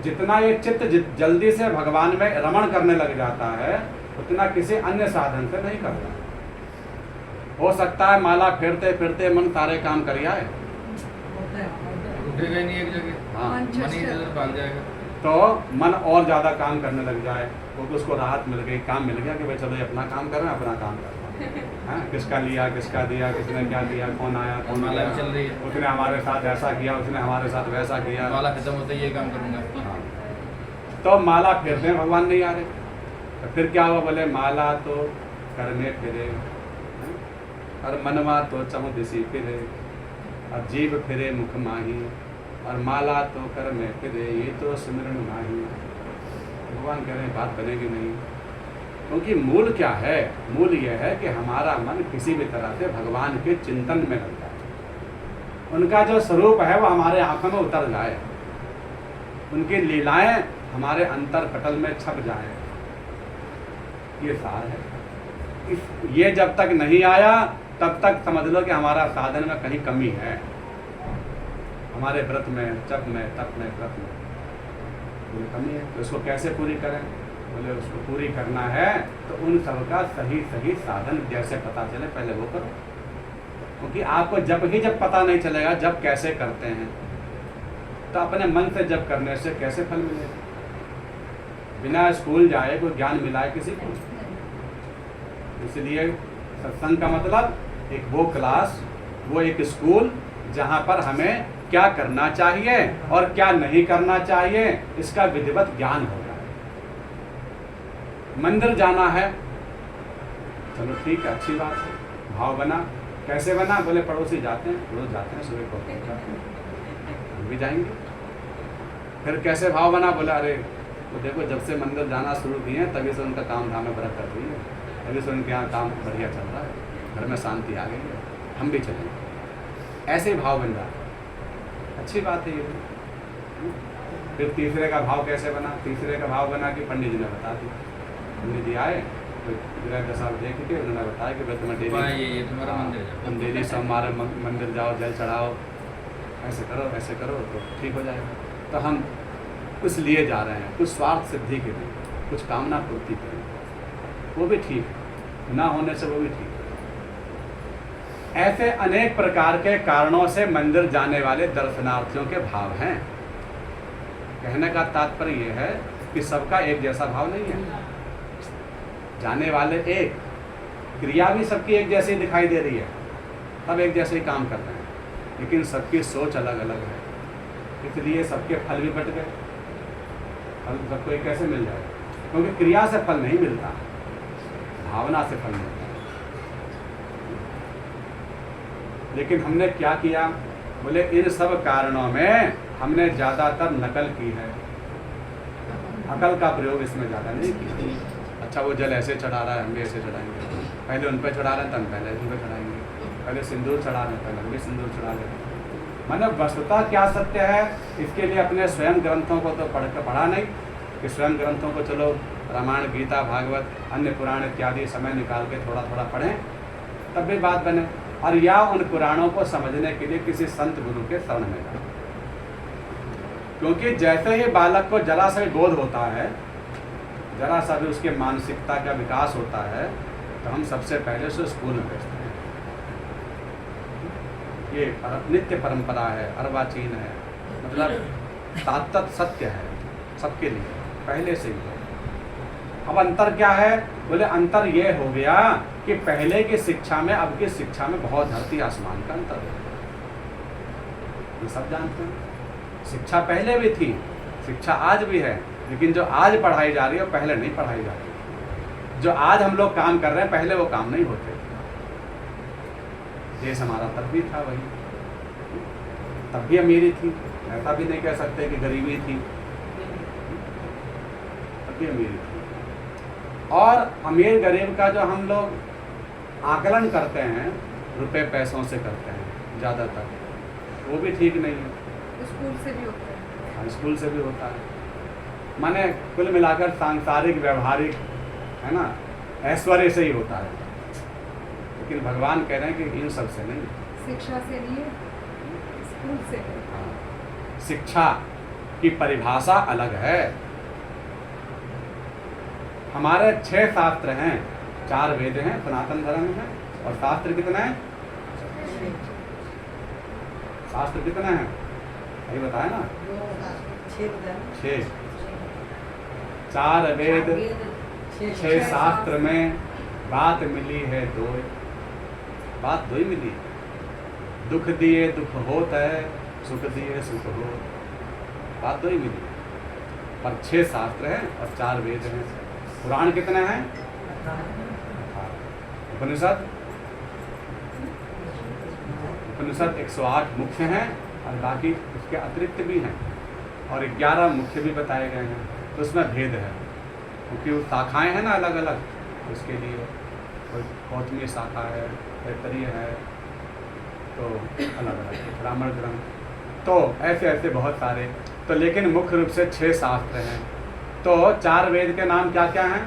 जितना ये चित्त जल्दी से भगवान में रमण करने लग जाता है उतना किसी अन्य साधन से नहीं करता। हो सकता है माला फेरते फिरते मन सारे काम कर आए, रुकेगा ही नहीं एक जगह, हाँ, मन ही इधर भाग जाएगा। तो मन और ज़्यादा काम करने लग जाए, क्योंकि उसको राहत मिल गई, काम मिल गया कि भाई चलो ये अपना काम कर रहे हैं, अपना काम कर रहे हैं, किसका लिया, किसका दिया, किसने क्या दिया, कौन आया कौन माला गया, भी चल रही है, उसने हमारे साथ ऐसा किया, उसने हमारे साथ वैसा किया। माला खत्म होते ही ये काम करूँगा। हाँ। तो माला फेरते हैं, भगवान नहीं आ रहे, तो फिर क्या हुआ? बोले माला तो करने फिरे और मनवा तो चहुदिशी फिरे और जीव फिरे मुख माही और माला तो कर में फिरे ये तो सिमरन नाही। भगवान कह रहे हैं बात बनेगी नहीं, क्योंकि मूल क्या है? मूल यह है कि हमारा मन किसी भी तरह से भगवान के चिंतन में लग जाए, उनका जो स्वरूप है वो हमारे आंखों में उतर जाए, उनकी लीलाएं हमारे अंतर पटल में छप जाए, ये सार है। ये जब तक नहीं आया तब तक समझ लो कि हमारा साधन में कहीं कमी है, हमारे व्रत में, जप में, तप में, व्रत में कोई कमी है। तो उसको कैसे पूरी करें? बोले उसको पूरी करना है तो उन सब का सही सही साधन जैसे पता चले पहले वो करो, क्योंकि आपको जब पता नहीं चलेगा जब कैसे करते हैं, तो अपने मन से जब करने से कैसे फल मिलेगा? बिना स्कूल जाए कोई ज्ञान मिलाए किसी को? इसलिए सत्संग का मतलब एक वो क्लास, वो एक स्कूल जहाँ पर हमें क्या करना चाहिए और क्या नहीं करना चाहिए इसका विधिवत ज्ञान होगा। मंदिर जाना है, चलो ठीक है, अच्छी बात है, भाव बना। कैसे बना? बोले पड़ोसी जाते हैं, रोज जाते हैं, सुबह को जाते हैं, हम भी जाएंगे। फिर कैसे भाव बना? बोला अरे तो देखो जब से मंदिर जाना शुरू किए हैं तभी से उनका काम धाम में बरकत हुई है, तभी से उनके यहाँ काम बढ़िया चल रहा है, घर में शांति आ गई है, हम भी चलेंगे। ऐसे भाव बन जाता है, अच्छी बात है ये। फिर तीसरे का भाव कैसे बना? तीसरे का भाव बना कि पंडित जी ने बता दी, पंडित जी आए तो ग्रह दशा देख के उन्होंने बताया कि भाई तुम्हें डेली तुम्हारा मंदिर जाओ, तुम डेली सोमवार मंदिर जाओ, जल चढ़ाओ, ऐसे करो तो ठीक हो जाएगा। तो हम कुछ लिए जा रहे हैं, कुछ स्वार्थ सिद्धि के लिए, कुछ कामना पूर्ति के लिए, वो भी ठीक है, ना होने से वो भी ठीक है। ऐसे अनेक प्रकार के कारणों से मंदिर जाने वाले दर्शनार्थियों के भाव हैं। कहने का तात्पर्य यह है कि सबका एक जैसा भाव नहीं है, जाने वाले एक, क्रिया भी सबकी एक जैसी दिखाई दे रही है, सब एक जैसे ही काम कर रहे हैं, लेकिन सबकी सोच अलग अलग है, इसलिए सबके फल भी बट गए। फल सबको एक कैसे मिल जाए? क्योंकि क्रिया से फल नहीं मिलता, भावना से फल मिलता है। लेकिन हमने क्या किया? बोले इन सब कारणों में हमने ज़्यादातर नकल की है, अकल का प्रयोग इसमें ज़्यादा नहीं किया। अच्छा वो जल ऐसे चढ़ा रहा है, हम भी ऐसे चढ़ाएंगे, पहले उन पर चढ़ा रहे हैं तो हम पहले उन पर चढ़ाएंगे, पहले सिंदूर चढ़ा रहे हैं पहले हम भी सिंदूर चढ़ा लेते हैं। मतलब वस्तुतः क्या सत्य है इसके लिए अपने स्वयं ग्रंथों को तो पढ़ा नहीं, कि स्वयं ग्रंथों को चलो रामायण, गीता, भागवत, अन्य पुराण इत्यादि समय निकाल के थोड़ा थोड़ा पढ़ें, तब भी बात बने। और या उन पुराणों को समझने के लिए किसी संत गुरु के शरण में जाए, क्योंकि जैसे ही बालक को जरा सा बोध होता है, जरा सा भी उसके मानसिकता का विकास होता है, तो हम सबसे पहले उसे स्कूल में भेजते हैं। ये नित्य परंपरा है, अर्वाचीन है, मतलब तात्त सत्य है सबके लिए पहले से ही। अब अंतर क्या है? बोले अंतर ये हो गया कि पहले की शिक्षा में अब की शिक्षा में बहुत धरती आसमान का अंतर है। ये सब जानते हैं। शिक्षा पहले भी थी, शिक्षा आज भी है, लेकिन जो आज पढ़ाई जा रही है वो पहले नहीं पढ़ाई जा रही। जो आज हम लोग काम कर रहे हैं पहले वो काम नहीं होते। देश हमारा तब भी था वही, तब भी अमीरी थी, ऐसा भी नहीं कह सकते कि गरीबी थी, तब भी अमीरी थी। और अमीर गरीब का जो हम लोग आकलन करते हैं रुपए पैसों से करते हैं ज़्यादातर, वो भी ठीक नहीं है। स्कूल से भी होता है। हाँ, स्कूल से भी होता है। माने कुल मिलाकर सांसारिक व्यवहारिक है ना, ऐश्वर्य से ही होता है। लेकिन भगवान कह रहे हैं कि इन सब से नहीं, शिक्षा से नहीं है, स्कूल से है। हाँ, शिक्षा की परिभाषा अलग है। हमारे 6 शास्त्र हैं, 4 वेद हैं सनातन धर्म में, और शास्त्र कितने हैं? शास्त्र कितने हैं? यही बताया ना, 6। 4 वेद 6 शास्त्र में बात मिली है 2, बात 2 ही मिली। दुख दिए दुख होत है, सुख दिए सुख हो, बात 2 ही मिली। पर 6 शास्त्र हैं और 4 वेद हैं। पुराण कितने हैं? 18। उपनिषद 108 मुख्य हैं और बाकी उसके अतिरिक्त भी हैं, और 11 मुख्य भी बताए गए हैं। तो उसमें भेद है, क्योंकि वो शाखाएं हैं ना अलग अलग, उसके लिए कोई गौतमी शाखा है, तैत्तरीय है, तो अलग अलग ब्राह्मण ग्रंथ, तो ऐसे ऐसे बहुत सारे। तो लेकिन मुख्य रूप से 6 शास्त्र हैं। तो 4 वेद के नाम क्या क्या हैं?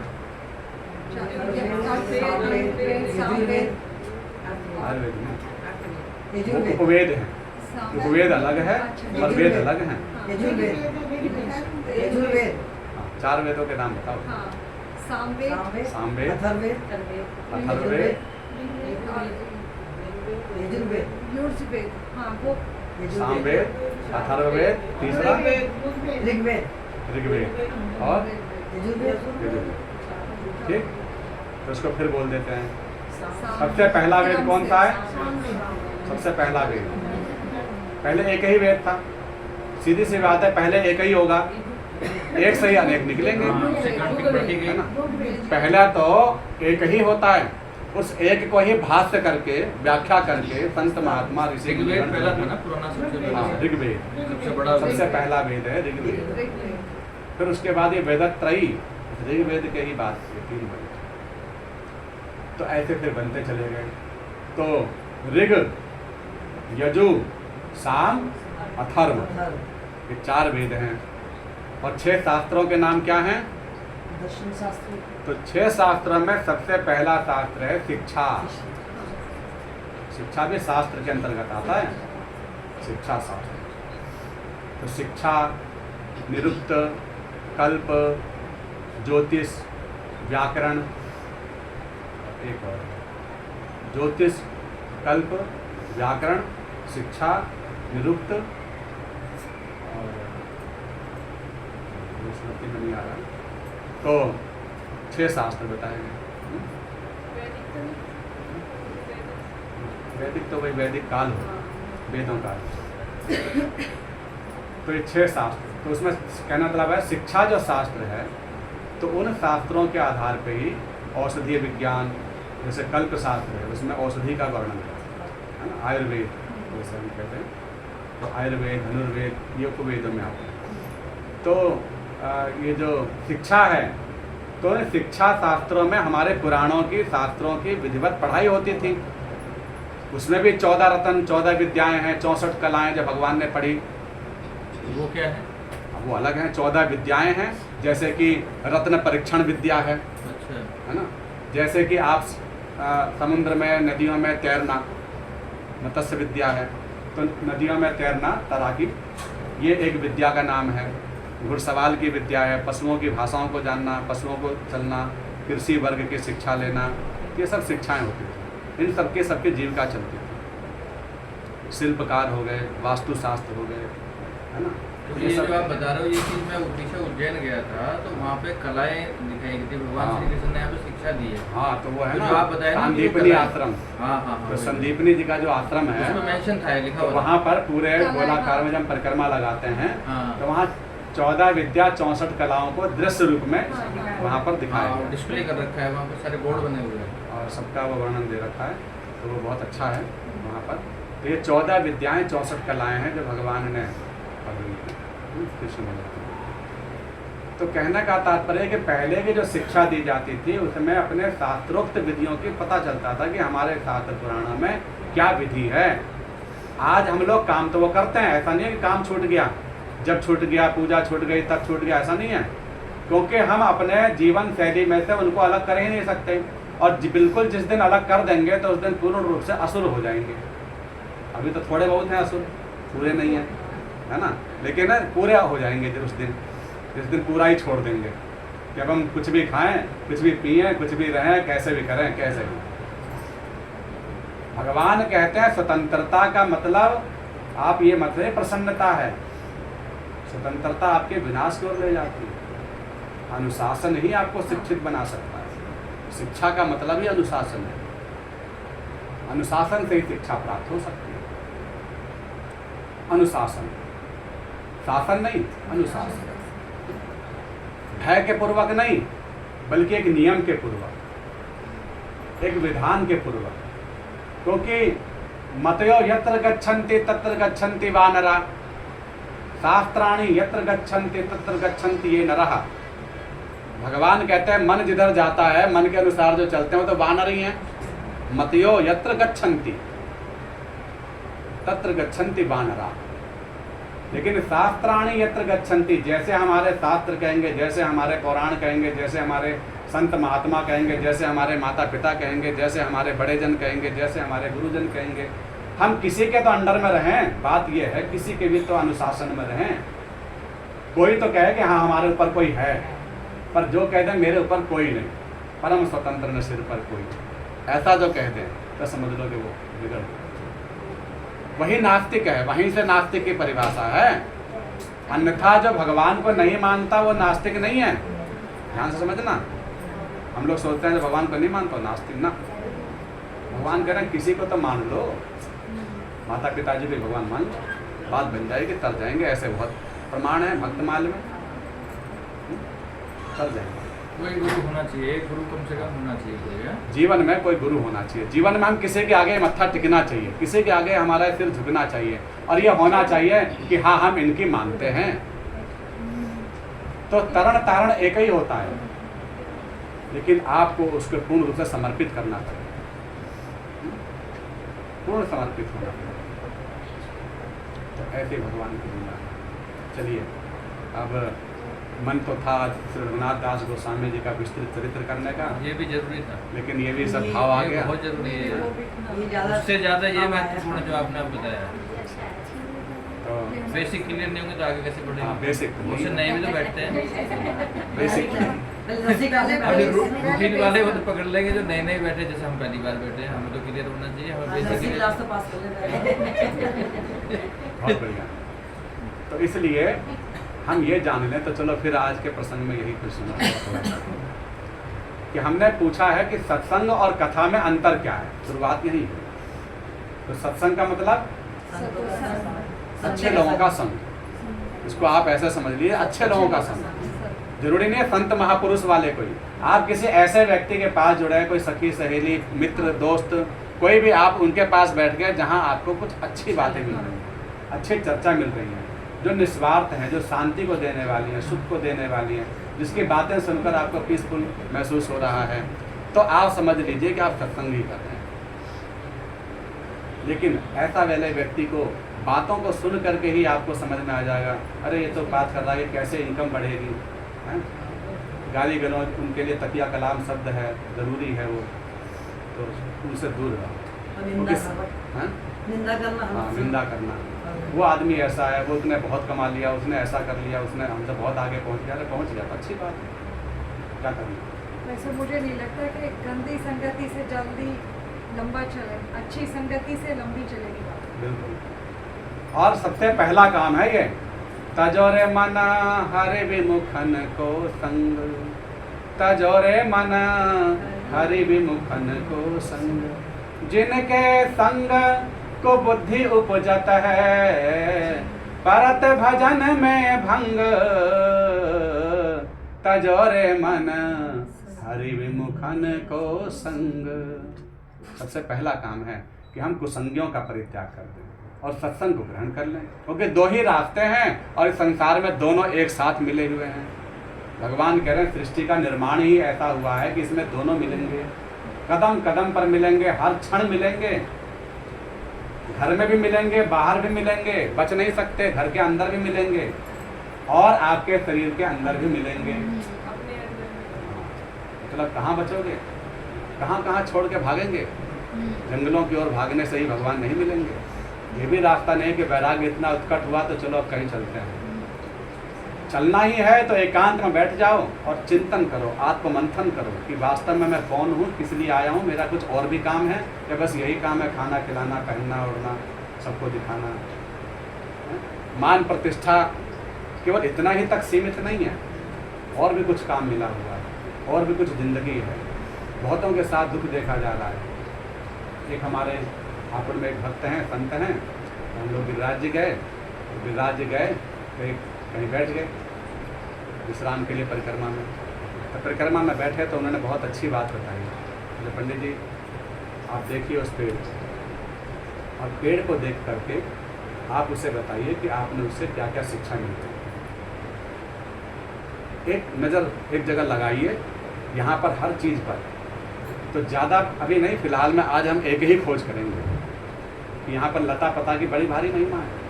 आयुर्वेद में उपवेद हैं, उपवेद अलग है और वेद अलग हैं। हाँ, 4 वेदों के नाम बताओ। सामवेद, सामवेद, अथर्ववेद, अथर्ववेद, यजुर्वेद, यजुर्वेद, हाँ वो सामवेद, अथर्ववेद, तीसरा ऋग्वेद, ऋग्वेद और यजुर्वेद। यजुर्वेद। ठीक, तो उसको फिर बोल देते हैं। सबसे पहला वेद कौन सा है? सबसे पहला वेद, पहले एक ही वेद था। सीधी सी बात है, पहले एक ही होगा, एक से ही अनेक निकलेंगे, है ना। पहला तो एक ही होता है, उस एक को ही भाष्य करके व्याख्या करके संत महात्मा ऋषि ऋग्वेद पहला था ना, पुराना सबसे पहला। हाँ, ऋग्वेद सबसे बड़ा वेद। सबसे पहला वेद है ऋग्वेद। फिर उसके बाद ये वेदत्रयी, ऋग्वेद के ही बात, 3 वेद। तो ऐसे फिर बनते चले गए। तो ऋग, यजु, साम, अथर्व, ये 4 वेद हैं। और 6 शास्त्रों के नाम क्या हैं? दर्शन शास्त्र। तो 6 शास्त्रों में सबसे पहला शास्त्र है शिक्षा। शिक्षा भी शास्त्र के अंतर्गत आता है, शिक्षा शास्त्र। तो शिक्षा, निरुक्त, कल्प, ज्योतिष, व्याकरण, एक और ज्योतिष, कल्प, व्याकरण, शिक्षा, निरुक्त, और स्मृति में नहीं आ रहा। तो 6 शास्त्र बताए गए। वैदिक तो वही वैदिक काल हो, वेदों का। तो ये 6 शास्त्र, तो उसमें कहना मतलब है शिक्षा जो शास्त्र है, तो उन शास्त्रों के आधार पे ही औषधीय विज्ञान, जैसे कल्प शास्त्र है, उसमें औषधि का वर्णन है ना। आयुर्वेद जैसे हम कहते हैं, तो आयुर्वेद, धनुर्वेद, ये उपवेदों में आते हैं। तो ये जो शिक्षा है, तो शिक्षा शास्त्रों में हमारे पुराणों की, शास्त्रों की विधिवत पढ़ाई होती थी। उसमें भी 14 रत्न, 14 विद्याएं हैं, 64 कलाएं जो भगवान ने पढ़ी। वो क्या है? अब वो अलग हैं। 14 विद्याएं हैं, जैसे कि रत्न परीक्षण विद्या है अच्छा। ना। जैसे कि आप समुद्र में, नदियों में तैरना, मत्स्य विद्या है। तो नदियों में तैरना, तैराकी, ये एक विद्या का नाम है। घुड़सवार की विद्या है, पशुओं की भाषाओं को जानना, पशुओं को चलना, कृषि वर्ग की शिक्षा लेना, ये सब शिक्षाएं होती थी। इन सबके जीविका चलती थी। शिल्पकार हो गए, वास्तुशास्त्र हो गए, है ना। तो ये जो आप बता रहे हो, ये चीज़ मैं पीछे उज्जैन गया था तो वहाँ पे कलाएं दिखाई गई थी। भगवान हाँ। श्री कृष्ण ने यहाँ पे शिक्षा दी है। हाँ, तो वो है तो ना, जो आप बताए ना कि संदीपनी कलाएं- आश्रम। हाँ हाँ तो हाँ, संदीपनी जी का जो आश्रम है, उसमें मेंशन था, लिखा तो हुआ था। वहाँ पर पूरे कलाएं, गोलाकार में हाँ। जब हम परिक्रमा लगाते हैं, हाँ। तो वहाँ 14 विद्या 64 कलाओं को दृश्य रूप में वहाँ पर दिखाया हाँ, गया है। डिस्प्ले कर रखा है, वहाँ पे सारे बोर्ड बने हुए हैं। और सबका वो वर्णन दे रखा है, तो वो बहुत अच्छा है वहाँ पर। तो ये 14 विद्याएं 64 कलाएं हैं जो भगवान ने पकड़ी हैं, कृष्ण भगवान। तो कहने का तात्पर्य है कि पहले की जो शिक्षा दी जाती थी उसमें अपने शास्त्रोक्त विधियों की पता चलता था कि हमारे शास्त्र पुराणों में क्या विधि है। आज हम लोग काम तो वो करते हैं, ऐसा नहीं है कि काम छूट गया, जब छूट गया, पूजा छूट गई तब छूट गया, ऐसा नहीं है। क्योंकि हम अपने जीवन शैली में से उनको अलग कर ही नहीं सकते, और बिल्कुल जिस दिन अलग कर देंगे तो उस दिन पूर्ण रूप से असुर हो जाएंगे। अभी तो थोड़े बहुत हैं असुर, पूरे नहीं हैं, है ना। लेकिन पूरे हो जाएंगे जिस दिन पूरा ही छोड़ देंगे कि अब हम कुछ भी खाएं, कुछ भी पिएं, कुछ भी रहें, कैसे भी करें, कैसे भी। भगवान कहते हैं स्वतंत्रता का मतलब आप ये मत ले प्रसन्नता है। स्वतंत्रता आपके विनाश की ओर ले जाती है। अनुशासन ही आपको शिक्षित बना सकता है। शिक्षा का मतलब ही अनुशासन है। अनुशासन से ही शिक्षा प्राप्त हो सकती है। अनुशासन, शासन नहीं, अनुशासन। भय के पूर्वक नहीं, बल्कि एक नियम के पूर्वक, एक विधान के पूर्वक। क्योंकि मतयो यत्र गच्छन्ति तत्र गच्छन्ति वानरा, शास्त्राणि यत्र गच्छन्ति तत्र गच्छन्ति ये नरः। भगवान कहते हैं मन जिधर जाता है, मन के अनुसार जो चलते हैं वो तो वानर ही हैं। मतयो यत्र गच्छन्ति तत्र गच्छन्ति वानरा। लेकिन शास्त्राणि यत्र गच्छन्ति, जैसे हमारे शास्त्र कहेंगे, जैसे हमारे पुराण कहेंगे, जैसे हमारे संत महात्मा कहेंगे, जैसे हमारे माता पिता कहेंगे, जैसे हमारे बड़े जन कहेंगे, जैसे हमारे गुरुजन कहेंगे, हम किसी के तो अंडर में रहें। बात यह है किसी के भी तो अनुशासन में रहें। कोई तो कहे कि हाँ हमारे ऊपर कोई है, पर जो कह दें मेरे ऊपर कोई नहीं, परम स्वतंत्र न सिर पर कोई, ऐसा जो कह दें तो समझ लो कि वो बिगड़ गया। वही नास्तिक है, वहीं से नास्तिक की परिभाषा है। अन्यथा जो भगवान को नहीं मानता वो नास्तिक नहीं है। ध्यान से समझना। हम लोग सोचते हैं जो भगवान को नहीं मानता नास्तिक ना। भगवान कह रहे हैं किसी को तो मान लो, माता पिताजी भी भगवान मान लो, बात बन जाएगी, तर जाएंगे। ऐसे बहुत प्रमाण है भक्तमाल में, तर जाएंगे। कोई गुरु होना चाहिए, एक गुरु कम से कम होना चाहिए कोई, है? जीवन में कोई गुरु होना चाहिए। जीवन में हम किसी के आगे मत्था टिकना चाहिए, किसी के आगे हमारा सिर झुकना चाहिए, और यह होना चाहिए कि हाँ हम इनकी मानते हैं। तो तरण तारण एक ही होता है, लेकिन आपको उसको पूर्ण रूप से समर्पित करना चाहिए, पूर्ण समर्पित होना चाहिए। तो ऐसे भगवान की लीला। चलिए, अब मन तो था श्री रघुनाथ दास गोस्वामी जी का विस्तृत चरित्र करने का, ये भी जरूरी था, लेकिन ये भी सब भाव आ ये गया। बहुत जरूरी है। ये ज़्यादा उससे ज़्यादा ये काम आया। महत्वपूर्ण जो आपने अब बताया। तो बेसिक क्लियर नहीं होंगे तो आगे कैसे हाँ, बढ़ेंगे? बेसिक तो उससे नहीं, नए भी तो बैठते हैं। बेसिक रस्सी डाले अभी रूटीन वाले वो तो पकड़ लेंगे, जो नए नए बैठे, जैसे हम पहली बार बैठे हैं, हमें तो क्लियर होना चाहिए, हमें रस्सी बेसिक क्लास तो पास कर लेते बहुत बढ़िया। तो इसलिए हम ये जान लें, तो चलो फिर आज के प्रसंग में यही कुछ सुना कि हमने पूछा है कि सत्संग और कथा में अंतर क्या है। शुरुआत यही है। तो सत्संग का मतलब अच्छे लोगों का संग, इसको आप ऐसे समझ लीजिए, अच्छे लोगों का संग। जरूरी नहीं है संत महापुरुष वाले कोई, आप किसी ऐसे व्यक्ति के पास जुड़े, कोई सखी सहेली मित्र दोस्त, कोई भी, आप उनके पास बैठ गए जहाँ आपको कुछ अच्छी बातें मिल रही हैं, अच्छी चर्चा मिल रही है, जो निस्वार्थ हैं, जो शांति को देने वाली हैं, सुख को देने वाली हैं, जिसकी बातें सुनकर आपको पीसफुल महसूस हो रहा है, तो आप समझ लीजिए कि आप सत्संग ही कर रहे हैं। लेकिन ऐसा वाले व्यक्ति को बातों को सुन करके ही आपको समझ में आ जाएगा, अरे ये तो बात कर रहा है कि कैसे इनकम बढ़ेगी, हैं? गाली गलौज उनके लिए तकिया कलाम शब्द है, ज़रूरी है वो, तो उनसे दूर रहो। निंदा करना, हाँ, निंदा करना। वो आदमी ऐसा है, वो उसने बहुत कमा लिया, उसने ऐसा कर लिया, उसने हमसे बहुत आगे पहुंच गया। अरे पहुंच गया तो अच्छी बात है, क्या करना। वैसे मुझे नहीं लगता कि गंदी संगति से जल्दी लंबा चले, अच्छी संगति से लंबी चलेगी बात। बिल्कुल। और सबसे पहला काम है ये, तजोरे मना हरि विमुखन को संग, तजोरे मना हरि विमुखन को संग, जिनके संग को बुद्धि उपजत है, परत भजन में भंग, तजोरे मन हरि विमुखन को संग। सबसे पहला काम है कि हम कुसंगियों का परित्याग कर दें और सत्संग को ग्रहण कर लें, क्योंकि दो ही रास्ते हैं और इस संसार में दोनों एक साथ मिले हुए हैं। भगवान कह रहे हैं सृष्टि का निर्माण ही ऐसा हुआ है कि इसमें दोनों मिलेंगे, कदम कदम पर मिलेंगे, हर क्षण मिलेंगे, घर में भी मिलेंगे, बाहर भी मिलेंगे, बच नहीं सकते, घर के अंदर भी मिलेंगे और आपके शरीर के अंदर भी मिलेंगे। मतलब कहाँ बचोगे, कहाँ कहाँ छोड़ के भागेंगे? जंगलों की ओर भागने से ही भगवान नहीं मिलेंगे। ये भी रास्ता नहीं कि वैराग्य इतना उत्कट हुआ तो चलो अब कहीं चलते हैं। चलना ही है तो एकांत में बैठ जाओ और चिंतन करो, आत्ममंथन करो कि वास्तव में मैं कौन हूँ, किस लिए आया हूँ, मेरा कुछ और भी काम है या बस यही काम है, खाना खिलाना, पहनना ओढ़ना, सबको दिखाना। मान प्रतिष्ठा केवल इतना ही तक सीमित नहीं है, और भी कुछ काम मिला हुआ है, और भी कुछ जिंदगी है। बहुतों के साथ दुख देखा जा रहा है। एक हमारे आपन में एक भक्त हैं, संत हैं, हम लोग गिरिराज जी गए, गिरिराज जी गए कहीं बैठ गए विश्राम के लिए परिक्रमा में। तो परिक्रमा में बैठे तो उन्होंने बहुत अच्छी बात बताई। बोले पंडित जी आप देखिए उस पेड़ और पेड़ को देख करके आप उसे बताइए कि आपने उससे क्या क्या शिक्षा मिलती है। एक नज़र एक जगह लगाइए यहाँ पर हर चीज़ पर, तो ज़्यादा अभी नहीं, फिलहाल में आज हम एक ही खोज करेंगे कि यहाँ पर लता पता की बड़ी भारी महिमा है।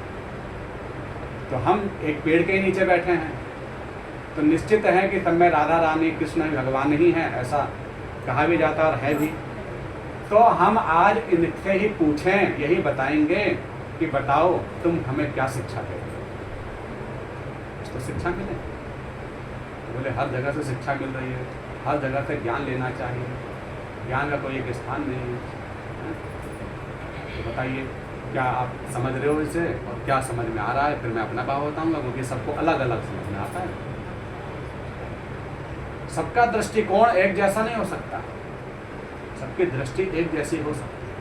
तो हम एक पेड़ के ही नीचे बैठे हैं, तो निश्चित है कि सब में राधा रानी कृष्ण भगवान ही हैं, ऐसा कहा भी जाता और है भी। तो हम आज इनसे ही पूछें, यही बताएंगे कि बताओ तुम हमें क्या शिक्षा देते हो। तो शिक्षा मिले, बोले हर जगह से शिक्षा मिल रही है, हर जगह से ज्ञान लेना चाहिए, ज्ञान का कोई एक स्थान नहीं है। तो बताइए क्या आप समझ रहे हो इसे और क्या समझ में आ रहा है, फिर मैं अपना भाव बताऊंगा, क्योंकि सबको अलग अलग समझ में आता है। सबका दृष्टिकोण एक जैसा नहीं हो सकता, सबकी दृष्टि एक जैसी हो सकती है,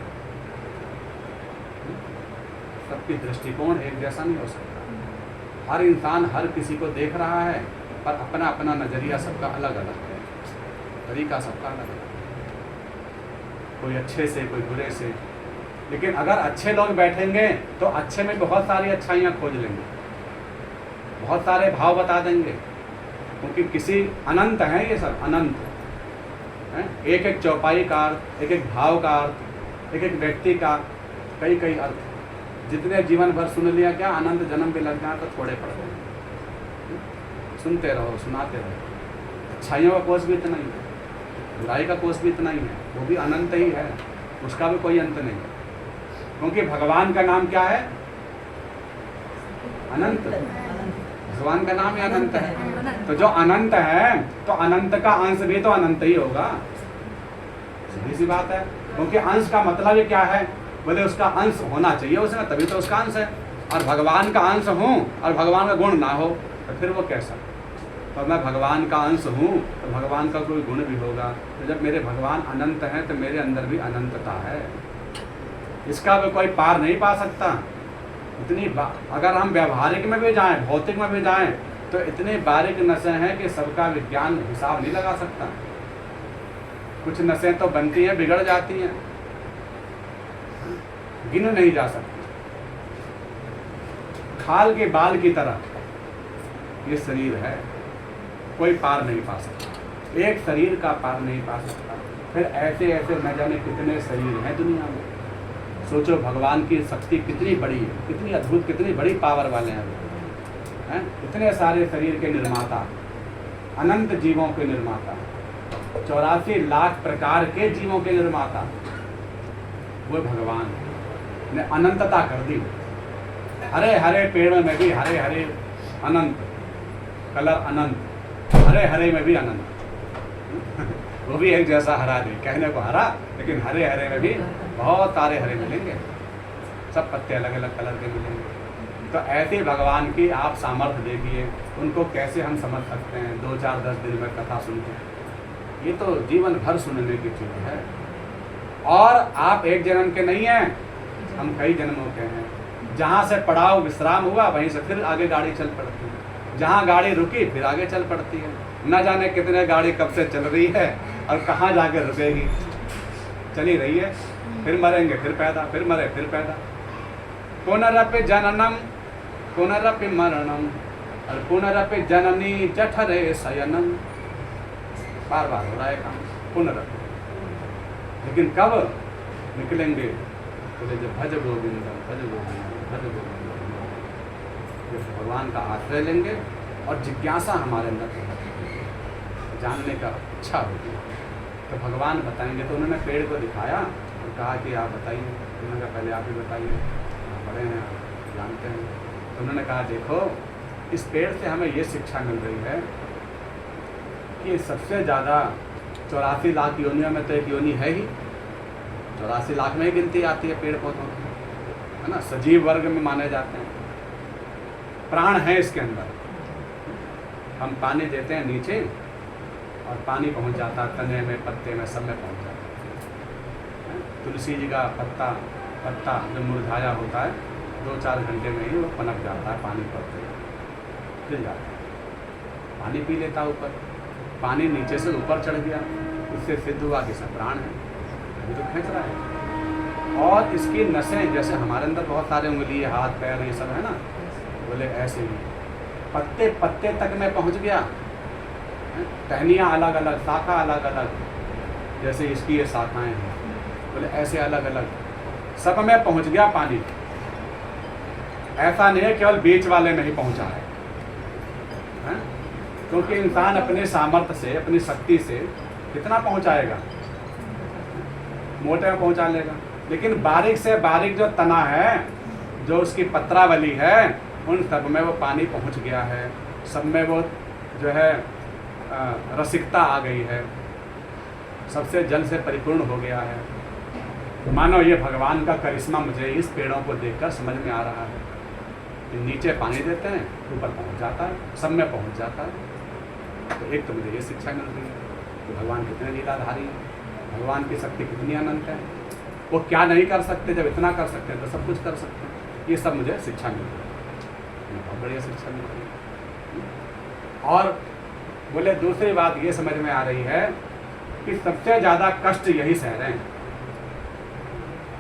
सबकी दृष्टिकोण एक जैसा नहीं हो सकता। हर इंसान हर किसी को देख रहा है, पर अपना अपना नजरिया सबका अलग अलग है, तरीका सबका अलग अलग है, कोई अच्छे से कोई बुरे से। लेकिन अगर अच्छे लोग बैठेंगे तो अच्छे में बहुत सारी अच्छाइयाँ खोज लेंगे, बहुत सारे भाव बता देंगे, क्योंकि किसी अनंत है, ये सब अनंत है। एक एक चौपाई का अर्थ, एक एक भाव का अर्थ, एक एक व्यक्ति का कई कई अर्थ। जितने जीवन भर सुन लिया क्या अनंत जन्म भी लग जाए तो थोड़े पड़ गए। सुनते रहो, सुनाते रहो। अच्छाइयों का कोष भी इतना ही है, बुराई का कोष भी इतना ही है, वो भी अनंत ही है, उसका भी कोई अंत नहीं। क्योंकि भगवान का नाम क्या है? अनंत। भगवान का नाम ही अनंत है। तो जो अनंत है तो अनंत का अंश भी तो अनंत ही होगा, सीधी सी बात है। क्योंकि अंश का मतलब ही क्या है? बोले उसका अंश होना चाहिए उसमें, तभी तो उसका अंश है। और भगवान का अंश हूँ और भगवान का गुण ना हो तो फिर वो कैसा? तो मैं भगवान का अंश हूँ तो भगवान का कोई गुण भी होगा। तो जब मेरे भगवान अनंत हैं तो मेरे अंदर भी अनंतता है, इसका भी कोई पार नहीं पा सकता। इतनी अगर हम व्यवहारिक में भी जाएं, भौतिक में भी जाएं, तो इतने बारीक नसें हैं कि सबका विज्ञान हिसाब नहीं लगा सकता। कुछ नसें तो बनती हैं, बिगड़ जाती हैं, गिन नहीं जा सकती। खाल के बाल की तरह ये शरीर है, कोई पार नहीं पा सकता, एक शरीर का पार नहीं पा सकता। फिर ऐसे ऐसे न जाने कितने शरीर हैं दुनिया में, सोचो भगवान की शक्ति कितनी बड़ी है, कितनी अद्भुत, कितनी बड़ी पावर वाले हैं वो, हैं? इतने सारे शरीर के निर्माता, अनंत जीवों के निर्माता, 84 लाख प्रकार के जीवों के निर्माता, वो भगवान ने अनंतता कर दी। हरे हरे पेड़ों में भी हरे हरे अनंत कलर, अनंत हरे हरे में भी अनंत वो भी एक जैसा हरा नहीं, कहने को हरा, लेकिन हरे हरे में भी बहुत सारे हरे मिलेंगे, सब पत्ते अलग अलग कलर के मिलेंगे। तो ऐसे भगवान की आप सामर्थ्य देखिए, उनको कैसे हम समझ सकते हैं 2 4 10 दिन में कथा सुनते हैं, ये तो जीवन भर सुनने की चीज़ है। और आप एक जन्म के नहीं हैं, हम कई जन्मों के हैं। जहाँ से पड़ाव विश्राम हुआ वहीं से फिर आगे गाड़ी चल पड़ती है, जहाँ गाड़ी रुकी फिर आगे चल पड़ती है। न जाने कितने गाड़ी कब से चल रही है और कहाँ जाके रुकेगी, चली रही है, फिर मरेंगे फिर पैदा, फिर मरे फिर पैदा। पुनरपि जननम पुनरपि मरणम और पुनरपि जननी जठरे शयनम, बार बार हो रहा है काम, पुनरपि। लेकिन कब निकलेंगे? बोले जब भज गोविंदम भज गोविंदम भज गोविंदम, जब भगवान का आश्रय लेंगे और जिज्ञासा हमारे अंदर जानने का इच्छा होगी तो भगवान बताएंगे। तो उन्होंने पेड़ को दिखाया और कहा कि आप बताइए। उन्होंने कहा पहले आप ही बताइए, आप बड़े हैं, आप जानते हैं। तो उन्होंने कहा देखो, इस पेड़ से हमें ये शिक्षा मिल रही है कि सबसे ज़्यादा 84 लाख योनियों में तो एक योनि है ही, 84 लाख में ही गिनती आती है पेड़ पौधों की, है ना, सजीव वर्ग में माने जाते हैं, प्राण है इसके अंदर। हम पानी देते हैं नीचे और पानी पहुंच जाता है तने में, पत्ते में, सब में पहुंच जाता है। तुलसी जी का पत्ता जो मुरझाया होता है 2 4 घंटे में ही वो पनप जाता है, पानी पत्ते खिल जाता है, पानी पी लेता है ऊपर। पानी नीचे से ऊपर चढ़ गया, उससे सिद्ध हुआ कि सब प्राण है, अभी तो खींच रहा है। और इसकी नसें, जैसे हमारे अंदर बहुत सारे उंगली, हाथ पैर ये सब है ना, बोले ऐसे ही पत्ते पत्ते तक में पहुंच गया, टहनियाँ अलग अलग, शाखा अलग अलग, जैसे इसकी ये शाखाएँ हैं, बोले ऐसे अलग अलग सब में पहुंच गया पानी। ऐसा नहीं है केवल बीच वाले में ही पहुंचा है, क्योंकि इंसान अपने सामर्थ्य से, अपनी शक्ति से कितना पहुंचाएगा, मोटे में पहुंचा लेगा, लेकिन बारीक से बारीक जो तना है, जो उसकी पत्रावली है, उन सब में वो पानी पहुंच गया है, सब में वो जो है रसिकता आ गई है, सबसे जल से परिपूर्ण हो गया है। मानो ये भगवान का करिश्मा मुझे इस पेड़ों को देखकर समझ में आ रहा है कि नीचे पानी देते हैं, ऊपर पहुंच जाता है, सब में पहुंच जाता है। तो एक तो मुझे ये शिक्षा मिल रही है कि भगवान कितने लीलाधारी हैं, भगवान की शक्ति कितनी अनंत है, वो क्या नहीं कर सकते, जब इतना कर सकते हैं तो सब कुछ कर सकते हैं। ये सब मुझे शिक्षा मिल रही है, बहुत बढ़िया शिक्षा मिल रही है। और बोले दूसरी बात ये समझ में आ रही है कि सबसे ज़्यादा कष्ट यही सह रहे हैं,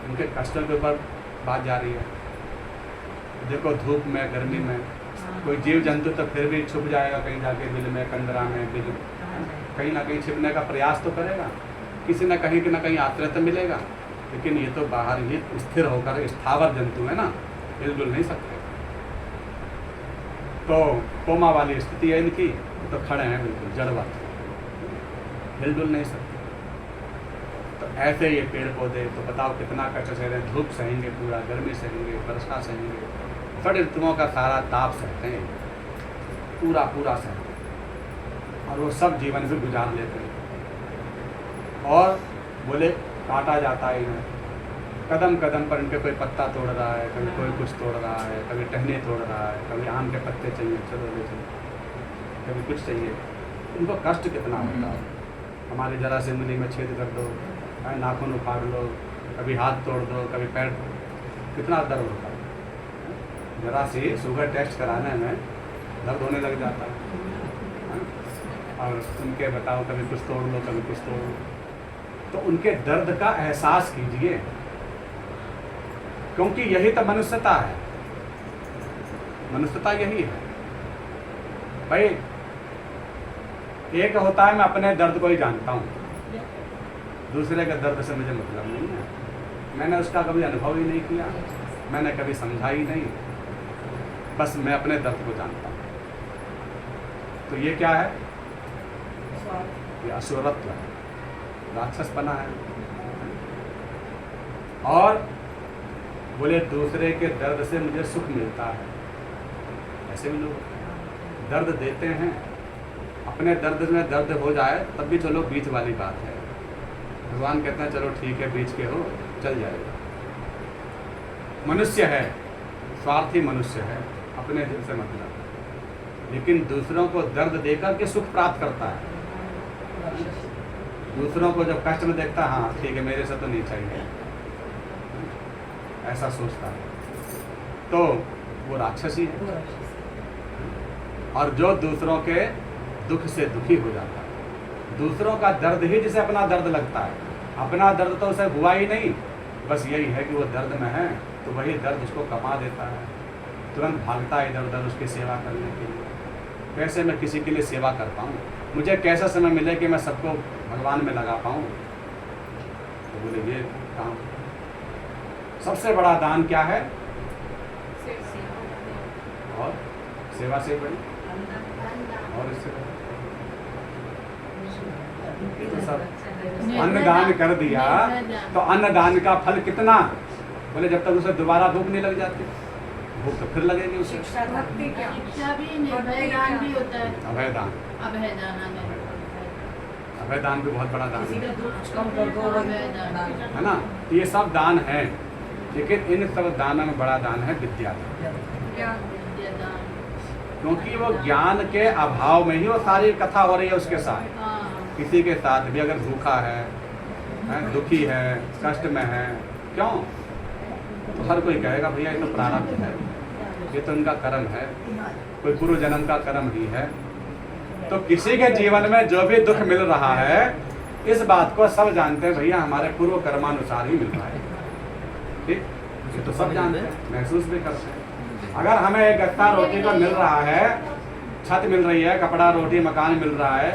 उनके कष्टों के ऊपर बात जा रही है। देखो धूप में, गर्मी में कोई जीव जंतु तो फिर भी छुप जाएगा कहीं जाके, बिल में, कंदरा में, बिल कहीं ना कहीं छिपने का प्रयास तो करेगा, किसी न कहीं आश्रय तो मिलेगा, लेकिन ये तो बाहर ही स्थिर होकर स्थावर जंतु है ना, हिलजुल नहीं सकते। तो कोमा वाली स्थिति है इनकी, तो खड़े हैं बिल्कुल जड़वत, हिलजुल नहीं सकते। तो ऐसे ये पेड़ पौधे तो बताओ कितना कष्ट सह रहे हैं, धूप सहेंगे, पूरा गर्मी सहेंगे, वर्षा सहेंगे, षड ऋतुओं का सारा ताप सहते हैं, पूरा पूरा सहते हैं, और वो सब जीवन से गुजार लेते हैं। और बोले काटा जाता है इन्हें, कदम कदम पर इनके कोई पत्ता तोड़ रहा है, कभी कोई कुछ तोड़ रहा है, कभी टहनी तोड़ रहा है, कभी आम के पत्ते चाहिए, चलो ले चलो, कभी कुछ चाहिए। इनको कष्ट कितना होता है। हमारे जरा से उंगली में छेद कर दो, नाखून उखाड़ लो, कभी हाथ तोड़ दो, कभी पैर, कितना दर्द होता है। जरा से शुगर टेस्ट कराने में दर्द होने लग जाता है। और उनके बताओ कभी कुछ तोड़ लो, कभी कुछ तोड़ लो, तो उनके दर्द का एहसास कीजिए, क्योंकि यही तो मनुष्यता है। मनुष्यता यही है भाई। एक होता है मैं अपने दर्द को ही जानता हूँ, दूसरे के दर्द से मुझे मतलब नहीं है। मैंने उसका कभी अनुभव ही नहीं किया, मैंने कभी समझा ही नहीं, बस मैं अपने दर्द को जानता हूँ। तो ये क्या है? ये असुरत्व है, राक्षस बना है। और बोले दूसरे के दर्द से मुझे सुख मिलता है, ऐसे भी लोग दर्द देते हैं। अपने दर्द में दर्द हो जाए तब भी चलो बीच वाली बात है, भगवान कहते हैं चलो ठीक है बीच के हो, चल जाएगा। मनुष्य है, स्वार्थी मनुष्य है, अपने दिल से मतलब, लेकिन दूसरों को दर्द देकर के सुख प्राप्त करता है। दूसरों को जब कष्ट में देखता है, हाँ ठीक है मेरे से तो नहीं चाहिए, ऐसा सोचता है, तो वो राक्षसी है। और जो दूसरों के दुख से दुखी हो जाता है, दूसरों का दर्द ही जिसे अपना दर्द लगता है, अपना दर्द तो उसे हुआ ही नहीं, बस यही है कि वो दर्द में है, तो वही दर्द उसको कमा देता है, तुरंत भागता है इधर उधर उसकी सेवा करने के लिए। कैसे मैं किसी के लिए सेवा कर पाऊँ, मुझे कैसा समय मिले कि मैं सबको भगवान में लगा पाऊँ? तो बोले ये काम सबसे बड़ा दान क्या है? और सेवा से बड़ी और इससे ये तो सब अन्नदान कर दिया, तो अन्नदान का फल कितना? बोले जब तक उसे दोबारा भूख नहीं लग जाती, भूख तो फिर लगेगी उसे। भक्ति क्या? शिक्षा भी निर्भय दान भी होता है। अभय दान, अभय दान अभय दान भी बहुत बड़ा दान किसी है, का दुख कम कर दो, है ना? तो ये सब दान है, लेकिन इन सब दानों में बड़ा दान है विद्या दान, ज्ञान। दान। क्योंकि वो ज्ञान के अभाव में ही वो सारी कथा हो रही है उसके साथ। हाँ। किसी के साथ भी अगर भूखा है, दुखी है, कष्ट में है, क्यों? तो हर कोई कहेगा भैया ये तो प्रारब्ध है, ये तो इनका कर्म है, कोई पूर्व जन्म का कर्म ही है। तो किसी के जीवन में जो भी दुख मिल रहा है, इस बात को सब जानते हैं भैया हमारे पूर्व कर्मानुसार ही मिल रहा है, ठीक? ये तो सब जानते हैं, महसूस भी करते हैं। अगर हमें एक गत्ता रोटी का मिल रहा है, छत मिल रही है, कपड़ा रोटी मकान मिल रहा है,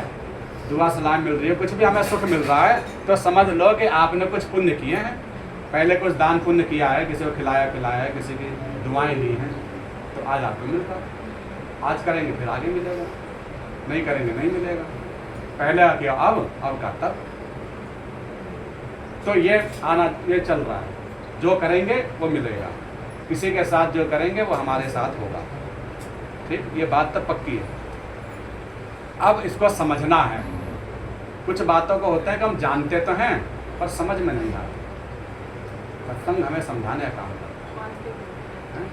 दुआ सलाम मिल रही है, कुछ भी हमें सुख मिल रहा है, तो समझ लो कि आपने कुछ पुण्य किए हैं, पहले कुछ दान पुण्य किया है, किसी को खिलाया पिलाया है, किसी की दुआएं ली हैं, तो आज आपको मिलता है। आज करेंगे फिर आगे मिलेगा, नहीं करेंगे नहीं मिलेगा। पहले किया अब का तब। तो ये चल रहा है, जो करेंगे वो मिलेगा, किसी के साथ जो करेंगे वो हमारे साथ होगा, ठीक? ये बात तो पक्की है। अब इसको समझना है। कुछ बातों को होता है कि हम जानते तो हैं पर समझ में नहीं आते, सत्संग हमें समझाने का काम करता है।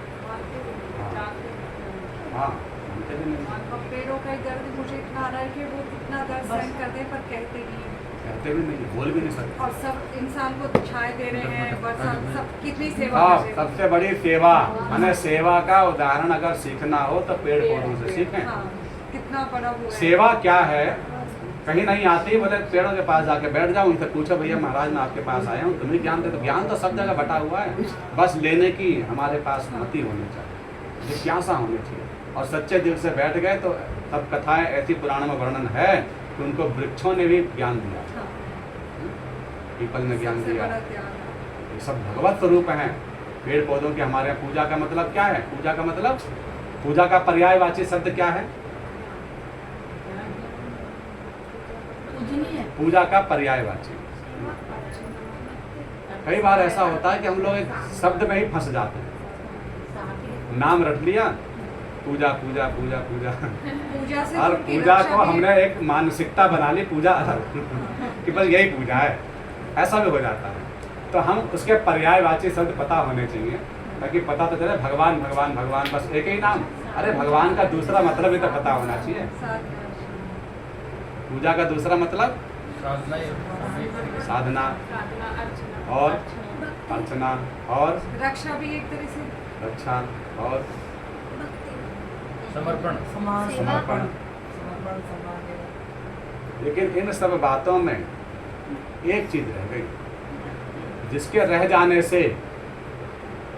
हाँ, जानते भी नहीं, पेड़ों का ही दर्द मुझे इतना आ रहा है कि वो कितना दर्द सहन करते हैं पर कहते नहीं हैं। कहते भी नहीं, बोल भी नहीं सकते। और सब इंसान को छाए दे रहे हैं, बरसात, सब कितनी सेवा हाँ, कर रहे हैं। सबसे बड़ी सेवा, मैंने सेवा का उदाहरण अगर सीखना हो तो पेड़ पौधों से सीखें। हाँ, कितना बड़ा वो है। सेवा क्या है? कहीं नहीं आती, बोले पेड़ों के पास जाके बैठ जाओ, उनसे पूछो भैया महाराज मैं आपके पास आया हूँ, तुम्हें ज्ञान दे। तो ज्ञान तो सब जगह बटा हुआ है, बस लेने की हमारे पास मति होनी चाहिए, जिज्ञासा होनी चाहिए। और सच्चे दिल से बैठ गए तो सब कथाएं ऐसी पुराणों में वर्णन है कि उनको वृक्षों ने भी ज्ञान दिया, हाँ, पीपल ने ज्ञान सबसे दिया। बड़ा त्याग है। ये सब भगवत स्वरूप हैं। पेड़ पौधों के हमारे यहाँ पूजा का मतलब क्या है? पूजा का मतलब, पूजा का पर्यायवाची शब्द क्या है? पूजनीय। पूजा का पर्यायवाची। कई बार ऐसा होता है कि हम लोग एक शब्द में ही फंस जाते हैं, नाम रख लिया, पूजा पूजा पूजा पूजा, पूजा से और उनकी पूजा रक्षा को भी- हमने एक मानसिकता बना ली, पूजा अलग कि बस यही पूजा है, ऐसा भी हो जाता है। तो हम उसके पर्यायवाची शब्द पता होने चाहिए, ताकि पता तो चले भगवान भगवान भगवान बस एक ही नाम। अरे भगवान का दूसरा मतलब भी तो पता होना चाहिए। साथ में पूजा का दूसरा मतलब साधना और अर्चना और रक्षा भी एक तरह से रक्षा और समर्पण। समर्पण। लेकिन इन सब बातों में एक चीज रह गई, जिसके रह जाने से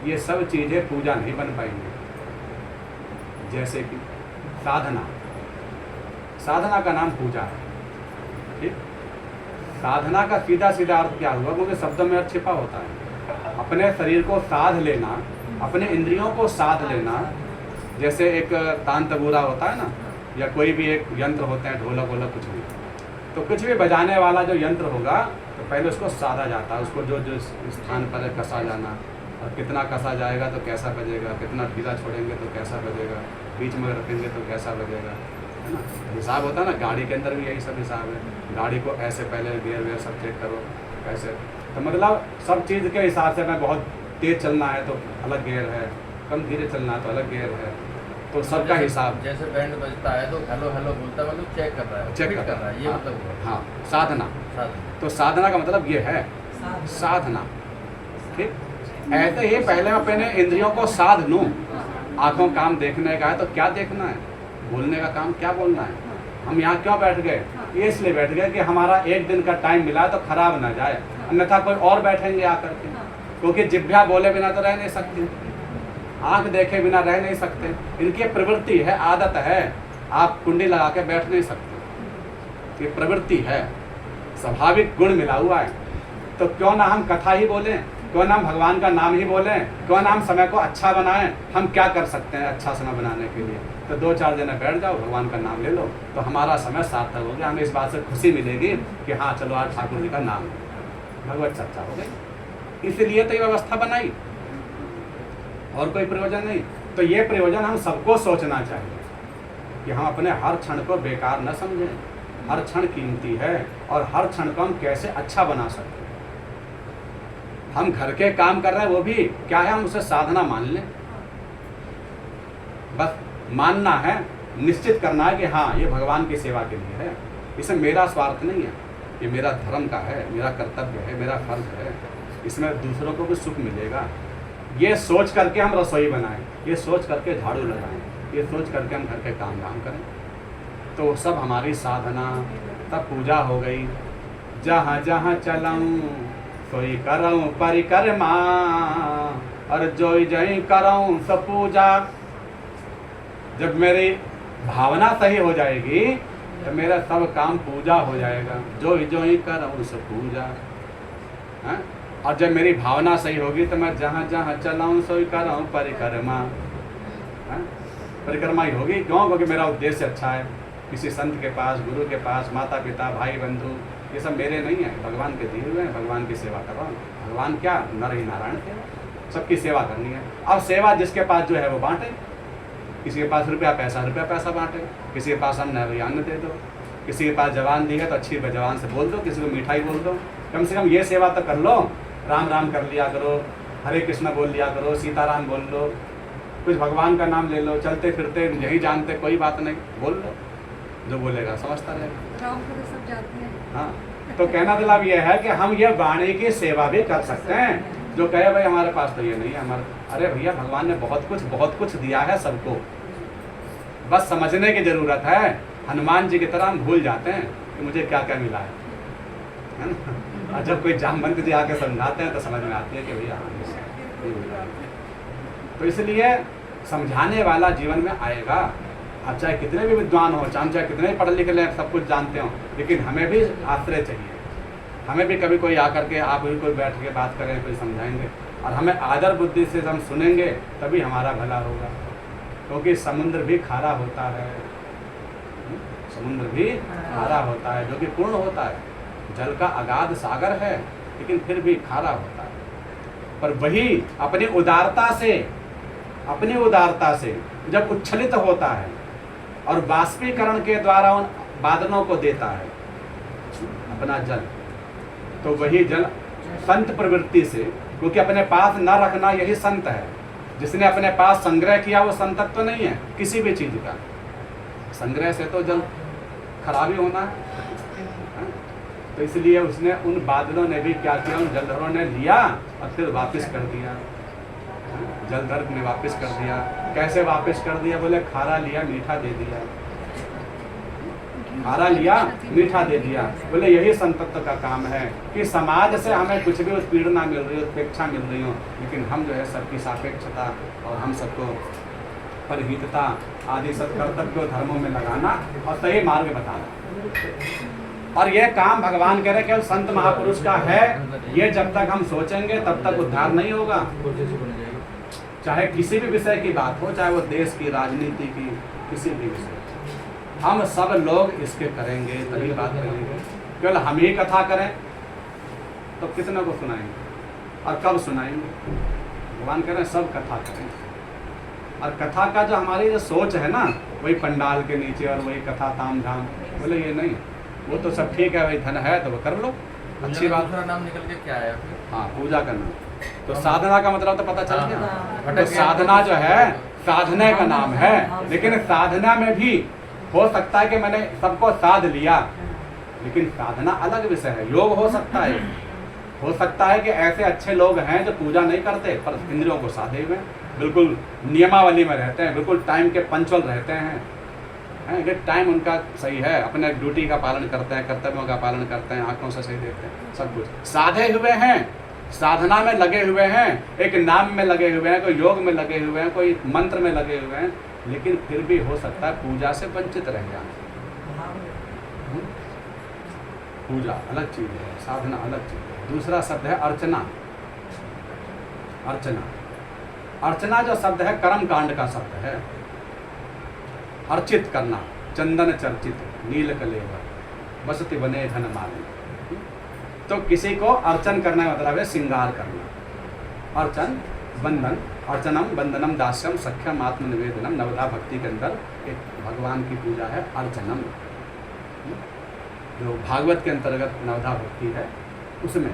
ये सब चीजें पूजा नहीं बन पाएंगी। जैसे कि साधना, साधना का नाम पूजा है, ठीक? साधना का सीधा सीधा अर्थ क्या हुआ? क्योंकि शब्दों में अर्थ छिपा होता है। अपने शरीर को साध लेना, अपने इंद्रियों को साध लेना, जैसे एक तानतबूरा होता है ना, या कोई भी एक यंत्र होते हैं, ढोलक वोलक कुछ भी, तो कुछ भी बजाने वाला जो यंत्र होगा तो पहले उसको साधा जाता है, उसको जो जो स्थान पर है कसा जाना, और कितना कसा जाएगा तो कैसा बजेगा, कितना ढीला छोड़ेंगे तो कैसा बजेगा, बीच में रखेंगे तो कैसा बजेगा, है ना। हिसाब होता है ना, गाड़ी के अंदर भी यही सब हिसाब है, गाड़ी को ऐसे पहले गियर वेयर सब चेक करो कैसे, तो मतलब सब चीज़ के हिसाब से मैं बहुत तेज़ चलना है तो अलग गियर है, कम धीरे चलना है तो अलग गियर है, तो सबका हिसाब। जैसे बैंड बजता है तो हेलो हेलो बोलता है, मतलब चेक कर रहा है, चेक फिट कर रहा है, ये मतलब हुआ। हाँ, साधना। साधना। तो साधना का मतलब ये है साधना, ठीक। ऐसे ही पहले मैं अपने इंद्रियों को साध लूँ। आँखों काम देखने का है तो क्या देखना है, बोलने का काम क्या बोलना है। हम यहाँ क्यों बैठ गए, ये इसलिए बैठ गए कि हमारा एक दिन का टाइम मिला है तो खराब ना जाए, अन्यथा कोई और बैठेंगे आकर के, क्योंकि जिह्वा बोले बिना तो रह नहीं सकते, आँख देखे बिना रह नहीं सकते, इनकी प्रवृत्ति है, आदत है। आप कुंडी लगा के बैठ नहीं सकते, ये प्रवृत्ति है, स्वाभाविक गुण मिला हुआ है। तो क्यों ना हम कथा ही बोलें, क्यों ना हम भगवान का नाम ही बोलें, क्यों ना हम समय को अच्छा बनाएं। हम क्या कर सकते हैं अच्छा समय बनाने के लिए, तो 2-4 दिन बैठ जाओ, भगवान का नाम ले लो, तो हमारा समय सार्थक हो गया। हमें इस बात से खुशी मिलेगी कि हाँ चलो आज ठाकुर जी का नाम, भगवत चर्चा हो गई। इसलिए तो ये व्यवस्था बनाई, और कोई प्रयोजन नहीं। तो ये प्रयोजन हम सबको सोचना चाहिए कि हम अपने हर क्षण को बेकार न समझें, हर क्षण कीमती है, और हर क्षण को हम कैसे अच्छा बना सकते हैं। हम घर के काम कर रहे हैं, वो भी क्या है, हम उसे साधना मान लें, बस मानना है, निश्चित करना है कि हाँ ये भगवान की सेवा के लिए है, इसमें मेरा स्वार्थ नहीं है, ये मेरा धर्म का है, मेरा कर्तव्य है, मेरा फर्ज है, इसमें दूसरों को भी सुख मिलेगा। ये सोच करके हम रसोई बनाएं, ये सोच करके झाड़ू लगाएं, ये सोच करके हम घर के काम धाम करें, तो सब हमारी साधना। तब पूजा हो गई, जहाँ जहाँ चलाऊँ सोई करऊँ परिक्रमा, और जोई जई करऊँ सब पूजा। जब मेरी भावना सही हो जाएगी तो मेरा सब काम पूजा हो जाएगा, जोई जोई करऊँ सब पूजा है। और जब मेरी भावना सही होगी तो मैं जहाँ जहाँ चलाऊँ सोई करऊँ परिक्रमा, परिक्रमा ही होगी। क्यों? क्योंकि मेरा उद्देश्य अच्छा है, किसी संत के पास, गुरु के पास, माता पिता, भाई बंधु, ये सब मेरे नहीं है, भगवान के दिए हुए हैं, भगवान की सेवा कर रहा हूँ। भगवान क्या, नर ही नारायण थे, सबकी सेवा करनी है। अब सेवा जिसके पास जो है वो बांटे, किसी के पास रुपया पैसा बांटे, किसी के पास अन्न है वही अन्न दे दो, किसी के पास जवान दी है तो अच्छी जवान से बोल दो, किसी को मिठाई बोल दो। कम से कम ये सेवा तो कर लो, राम राम कर लिया करो, हरे कृष्ण बोल लिया करो, सीताराम बोल लो, कुछ भगवान का नाम ले लो, चलते फिरते यही जानते, कोई बात नहीं, बोल लो, जो बोलेगा समझता रहेगा। राम को तो सब जानते हैं। हाँ, तो कहना मतलब ये है कि हम ये वाणी की सेवा भी कर सकते हैं। जो कहे भाई हमारे पास तो ये नहीं है, हमारे, अरे भैया भगवान ने बहुत कुछ दिया है सबको, बस समझने की जरूरत है। हनुमान जी की तरह हम भूल जाते हैं कि मुझे क्या क्या मिला है ना। और जब कोई जामवंत जी आके समझाते हैं तो समझ में आती है कि भैया ये मिला है। तो इसलिए समझाने वाला जीवन में आएगा। आप चाहे कितने भी विद्वान हो, चाहे कितने भी पढ़े लिखे लें, सब कुछ जानते हो, लेकिन हमें भी आश्रय चाहिए। हमें भी कभी कोई आकर के, आप भी कोई बैठ के बात करें, कोई समझाएंगे, और हमें आदर बुद्धि से हम सुनेंगे तभी हमारा भला होगा। क्योंकि समुद्र भी खारा होता है, समुद्र भी खारा होता है, जो कि पूर्ण होता है। जल का अगाध सागर है, लेकिन फिर भी खारा होता है। पर वही अपनी उदारता से जब उच्छलित होता है और बाष्पीकरण के द्वारा उन बादलों को देता है अपना जल, तो वही जल संत प्रवृत्ति से, क्योंकि अपने पास न रखना यही संत है। जिसने अपने पास संग्रह किया वो संतत्व तो नहीं है किसी भी चीज का। संग्रह से तो जल खराबी होना है। तो इसलिए उसने, उन बादलों ने भी क्या किया, उन जलधरों ने लिया और फिर वापस कर दिया, जलधर ने वापस कर दिया। कैसे वापस कर दिया? बोले खारा लिया मीठा दे दिया, खारा लिया मीठा दे दिया। बोले यही संतत्व का काम है कि समाज से हमें कुछ भी उत्पीड़ना मिल रही हो, उपेक्षा मिल रही हो, लेकिन हम जो है सबकी सापेक्षता और हम सबको परहितता आदि सत्कर्तव्य धर्मों में लगाना और सही मार्ग बताना। और ये काम भगवान कह रहे केवल संत महापुरुष का है। ये जब तक हम सोचेंगे तब तक उद्धार नहीं होगा। चाहे किसी भी विषय की बात हो, चाहे वो देश की, राजनीति की, किसी भी विषय, हम सब लोग इसके करेंगे तभी बात करेंगे। केवल हम ही कथा करें तो कितने को सुनाएंगे और कब सुनाएंगे? भगवान कह रहे हैं सब कथा करें। और कथा का जो हमारी जो सोच है ना, वही पंडाल के नीचे और वही कथा ताम झाम, बोले ये नहीं, वो तो सब ठीक है, भाई धन है तो वो कर लो, अच्छी बात। दूसरा नाम निकल के क्या आया फिर? हाँ, पूजा करना। तो साधना का मतलब तो पता चल गया। हाँ, तो साधना जो है साधने का नाम है, लेकिन साधना में भी हो सकता है कि मैंने सबको साध लिया, लेकिन साधना अलग विषय है। योग हो सकता है कि ऐसे अच्छे लोग हैं जो पूजा नहीं करते पर इंद्रियों को साधे हुए, बिल्कुल नियमावली में रहते हैं, बिल्कुल टाइम के पंचुअल रहते हैं, कि टाइम उनका सही है, अपने ड्यूटी का पालन करते हैं, कर्तव्यों का पालन करते हैं, आंखों से सही देखते हैं, सब कुछ साधे हुए हैं, साधना में लगे हुए हैं, एक नाम में लगे हुए हैं, कोई योग में लगे हुए हैं, कोई मंत्र में लगे हुए हैं, लेकिन फिर भी हो सकता है पूजा से वंचित रह जाए। पूजा अलग चीज है, साधना अलग चीज है। दूसरा शब्द है अर्चना। अर्चना, अर्चना जो शब्द है कर्म कांड का शब्द है। अर्चित करना, चंदन चर्चित नील कलेवर बसति बने धन माली। तो किसी को अर्चन करना मतलब है श्रृंगार करना। अर्चन, बंधन, अर्चनम बंधनम दास्यम सख्यम आत्मनिवेदनम, नवधा भक्ति के अंदर एक भगवान की पूजा है अर्चनम, जो भागवत के अंतर्गत नवधा भक्ति है उसमें।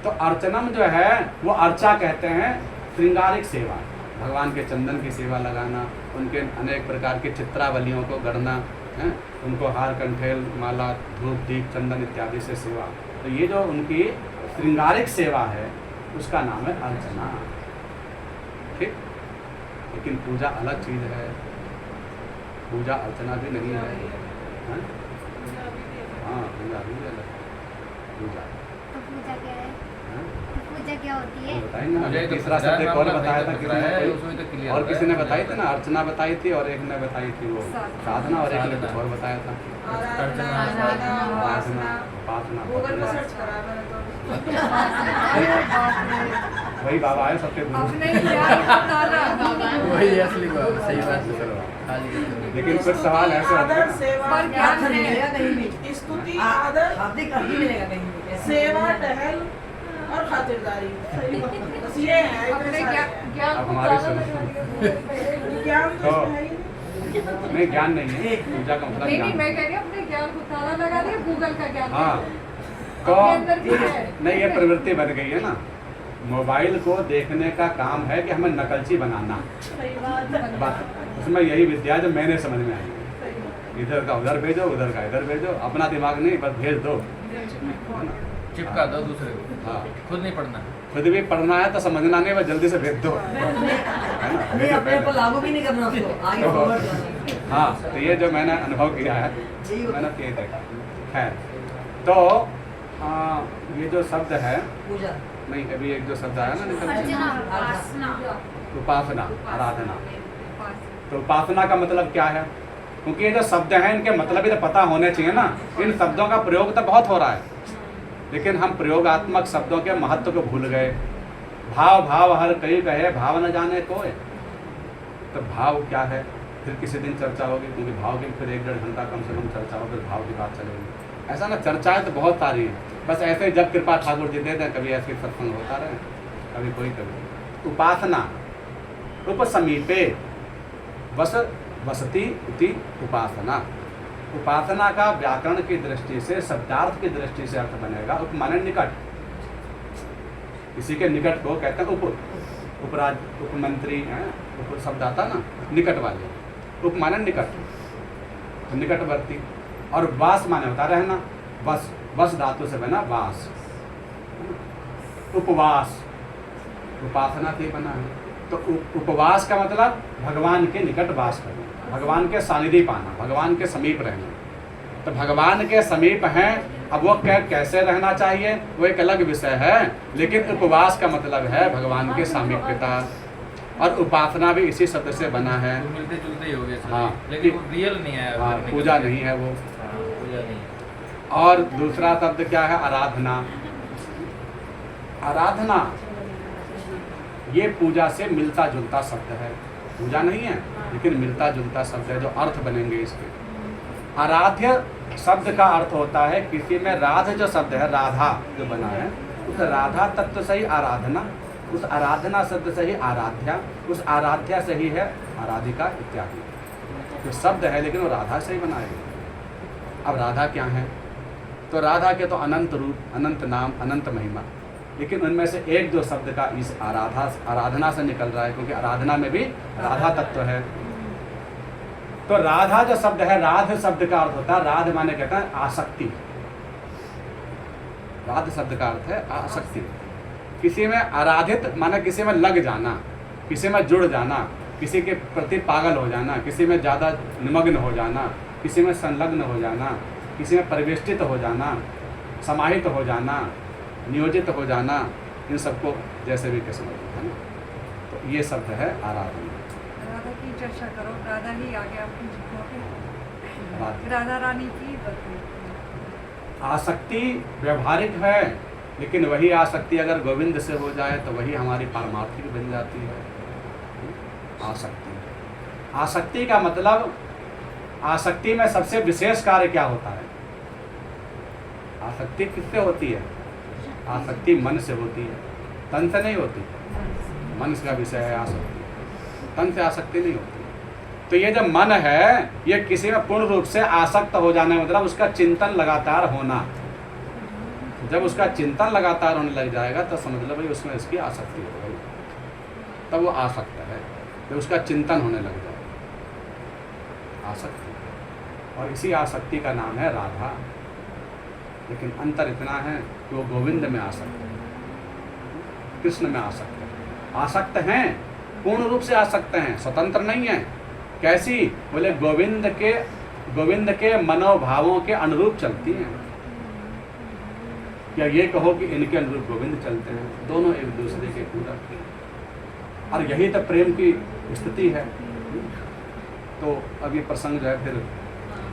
तो अर्चनम जो है वो अर्चा कहते हैं, श्रृंगारिक सेवा, भगवान के चंदन की सेवा लगाना, उनके अनेक प्रकार के चित्रावलियों को गढ़ना है, उनको हार कंठेल माला धूप दीप चंदन इत्यादि से सेवा। तो ये जो उनकी श्रृंगारिक सेवा है उसका नाम है अर्चना। ठीक, लेकिन पूजा अलग चीज है, पूजा अर्चना भी नहीं है। हाँ, पूजा भी अलग पूजा। तो पूजा क्या है? हाँ? पूजा क्या होती है? बताएंगे ना, मुझे तो तीसरा पता है, शब्द एक और बताया था पता है, किसी उसमें तो ने, clear और है। किसी ने बताई थी ना, अर्चना बताई थी और एक ने बताई थी वो साधना, और एक ने कुछ और बताया था उपासना। गूगल पर सर्च करा मैंने तो। वही बाबा है सबके गुरु। अपने ज्ञान को ताला। वही असली बात, सही बात है सर। लेकिन कुछ सवाल ऐसे होते आदर हैं, सेवा पर ज्ञान ज्ञान नहीं मिलेगा है। कहीं भी, स्तुति आदर शाब्दिक अर्थ नहीं मिलेगा कहीं भी। सेवा टहल और खातिरदारी, सही बात। बस ये है अपने इतने सारे। ज्ञान अब को हमारे ताला सुनो। लगा दिया। ज्ञान तो तो- इसमें है ही नहीं। नहीं ज्ञान नहीं है, पूजा का मतलब नहीं ज्ञान। मैं कह रही हूँ अपने ज्ञान को ताला लगा दिया, गूगल का ज्ञान। हाँ, तो अपने अंदर भी है। नहीं, ये प्रवृत्ति बन गई है ना, मोबाइल को देखने का काम है कि हमें नकलची बनाना, सही बात है। बस उसमें यही विद्या जो मैंने समझ में आई। सही बात। इधर का उधर भेजो, उधर का इधर भेजो, अपना दिमाग नहीं बस भेज दो, है ना? चिपका दो दूसरे को, हाँ, खुद नहीं पढ़ना। खुद भी पढ़ना है तो समझना नहीं, बस जल्दी से भेज दो, है ना? नहीं, अपने को लागू भी नहीं करना उसको, आगे तो- फॉरवर्ड करना। हाँ, तो ये जो मैंने अनुभव किया है, यही होता मैंने है। ये देखा। खैर, तो ये जो शब्द है, पूजा, नहीं अभी एक जो शब्द आया ना निकल के, अर्चना, उपासना। उपासना, आराधना। उपासना। तो उपासना का मतलब क्या है? क्योंकि ये जो शब्द हैं इनके मतलब भी तो पता होने चाहिए ना। इन शब्दों का प्रयोग तो बहुत हो रहा है, लेकिन हम प्रयोगात्मक शब्दों के महत्व को भूल गए। भाव भाव हर कई कहे, भाव न जाने कोई। तो भाव क्या है फिर किसी दिन चर्चा होगी, क्योंकि भाव की फिर 1-1.5 घंटा कम से कम चर्चा हो, फिर भाव की बात चलेगी। ऐसा ना, चर्चाएं तो बहुत सारी हैं, बस ऐसे ही जब कृपा ठाकुर जी दे दें, कभी ऐसे सत्संग होता रहे, कभी कोई कभी। उपासना, उपसमीपे बस वसति इति उपासना। उपासना का व्याकरण की दृष्टि से, शब्दार्थ की दृष्टि से अर्थ बनेगा उपमाने निकट। किसी के निकट को कहते हैं उपराज, उपमंत्री हैं, उप शब्द आता ना, निकट वाले, उपमाने निकट, तो निकटवर्ती। और वास माने होता रहना, बस, बस धातु से बना वास, उपवास, उपासना से बना है। तो उपवास का मतलब भगवान के निकट वास करना, भगवान के सानिध्य पाना, भगवान के समीप रहना। तो भगवान के समीप हैं, अब वो कैसे रहना चाहिए वो एक अलग विषय है, लेकिन उपवास का मतलब है भगवान के सामीप्यता। और उपासना भी इसी शब्द से बना है। वो मिलते जुलते ही हो गए सर, हाँ। लेकिन वो रियल नहीं है। हाँ, पूजा नहीं है वो। हाँ, पूजा नहीं है। और दूसरा शब्द क्या है? आराधना। आराधना ये पूजा से मिलता जुलता शब्द है। पूजा नहीं है लेकिन मिलता जुलता शब्द है, जो अर्थ बनेंगे इसके। आराध्य शब्द का अर्थ होता है, किसी में राध जो शब्द है, राधा जो बना है, उस राधा तत्व से ही आराधना, उस आराधना शब्द से ही आराध्या, उस आराध्या से ही है आराधिका इत्यादि। जो शब्द है लेकिन वो राधा से ही बना है। अब राधा क्या है? तो राधा के तो अनंत रूप, अनंत नाम, अनंत महिमा, लेकिन उनमें से एक जो शब्द का इस आराधना से निकल रहा है, क्योंकि आराधना में भी राधा तत्व है। तो राधा जो शब्द है, राध शब्द का अर्थ होता है, राध माने कहता है आसक्ति। राध शब्द का अर्थ है आसक्ति। किसी में आराधित माने किसी में लग जाना, किसी में जुड़ जाना, किसी के प्रति पागल हो जाना, किसी में ज़्यादा निमग्न हो जाना, किसी में संलग्न हो जाना, किसी में परिवेष्टित हो जाना, समाहित हो जाना, नियोजित हो जाना, इन सबको जैसे भी किस्म है ना। तो ये शब्द है आराधना। राधा की चर्चा करो, राधा ही आगे आपकी राधा। राधा रानी की बताइए। आसक्ति व्यवहारिक है, लेकिन वही आसक्ति अगर गोविंद से हो जाए तो वही हमारी पारमार्थिक बन जाती है। आसक्ति, आसक्ति का मतलब, आसक्ति में सबसे विशेष कार्य क्या होता है? आसक्ति किससे होती है? आसक्ति मन से होती है, तन से नहीं होती। मन का विषय है आसक्ति, तन से आसक्ति नहीं होती। तो ये जो मन है, ये किसी में पूर्ण रूप से आसक्त हो जाने मतलब उसका चिंतन लगातार होना। जब उसका चिंतन लगातार होने लग जाएगा तो समझ लो भाई उसमें इसकी आसक्ति हो गई, तब वो आसक्त है। जब उसका चिंतन होने लग जाए, आसक्ति। और इसी आसक्ति का नाम है राधा। लेकिन अंतर इतना है कि वो गोविंद में आसक्त है, कृष्ण में आसक्त है। आसक्त हैं, पूर्ण रूप से आसक्त हैं, स्वतंत्र नहीं है। कैसी? बोले गोविंद के मनोभावों के अनुरूप चलती हैं। या ये कहो कि इनके अनुरूप गोविंद चलते हैं, दोनों एक दूसरे के पूरक। और यही तो प्रेम की स्थिति है। तो अब ये प्रसंग जो है फिर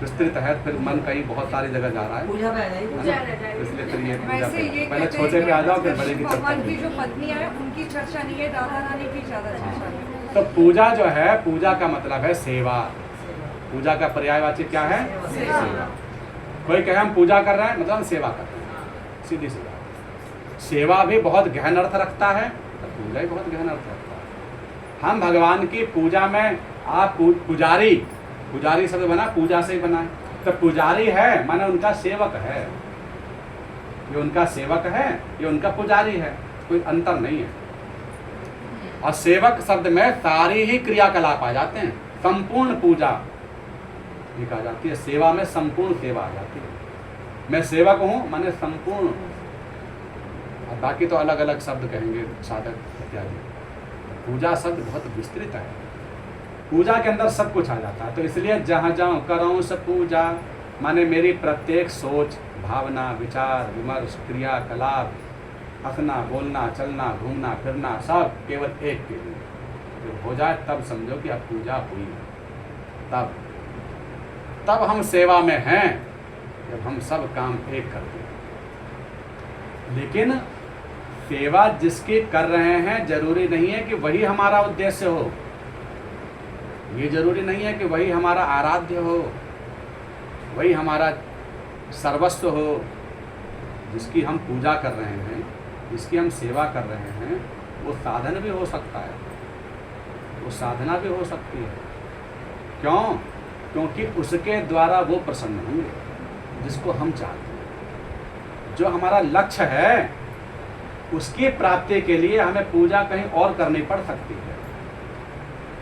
विस्तृत है, फिर मन कहीं बहुत सारी जगह जा रहा है, पूजा पे आ जाइए। इसलिए फिर ये पूजा वैसे ये पहले कहते छोटे हैं पे आ जाओ, फिर कि बड़े की चर्चा भगवान की करेंगे। जो पत्नी है उनकी चर्चा नहीं है, राधा रानी की ज्यादा चर्चा है। तो पूजा जो है, पूजा का मतलब है सेवा। पूजा का पर्यायवाची क्या है? सेवा। कोई कहे हम पूजा कर रहे हैं मतलब हम सेवा कर रहे हैं, सीधी सी बात। सेवा भी बहुत गहन अर्थ रखता है, तो पूजा भी बहुत गहन अर्थ रखता है। हम भगवान की पूजा में, आप पुजारी, पुजारी शब्द बना पूजा से ही बना है, तो पुजारी है माने उनका सेवक है। ये उनका सेवक है, ये उनका पुजारी है, कोई अंतर नहीं है। और सेवक शब्द में सारी ही क्रियाकलाप आ जाते हैं। संपूर्ण पूजा ये कहा जाती है, सेवा में संपूर्ण सेवा आ जाती है। मैं सेवक हूँ माने संपूर्ण। और बाकी तो अलग अलग शब्द कहेंगे, साधक इत्यादि। पूजा शब्द बहुत विस्तृत है, पूजा के अंदर सब कुछ आ जाता है। तो इसलिए जहाँ जहाँ करूँ सब पूजा माने मेरी प्रत्येक सोच, भावना, विचार, विमर्श, क्रियाकलाप, हंसना, बोलना, चलना, घूमना, फिरना, सब केवल एक के लिए जब हो जाए तब समझो कि अब पूजा हुई। तब हम सेवा में हैं, जब हम सब काम एक करते हैं। लेकिन सेवा जिसकी कर रहे हैं जरूरी नहीं है कि वही हमारा उद्देश्य हो, ये जरूरी नहीं है कि वही हमारा आराध्य हो, वही हमारा सर्वस्व हो। जिसकी हम पूजा कर रहे हैं, जिसकी हम सेवा कर रहे हैं, वो साधन भी हो सकता है, वो साधना भी हो सकती है। क्यों? क्योंकि उसके द्वारा वो प्रसन्न होंगे जिसको हम चाहते हैं। जो हमारा लक्ष्य है उसकी प्राप्ति के लिए हमें पूजा कहीं और करनी पड़ सकती है।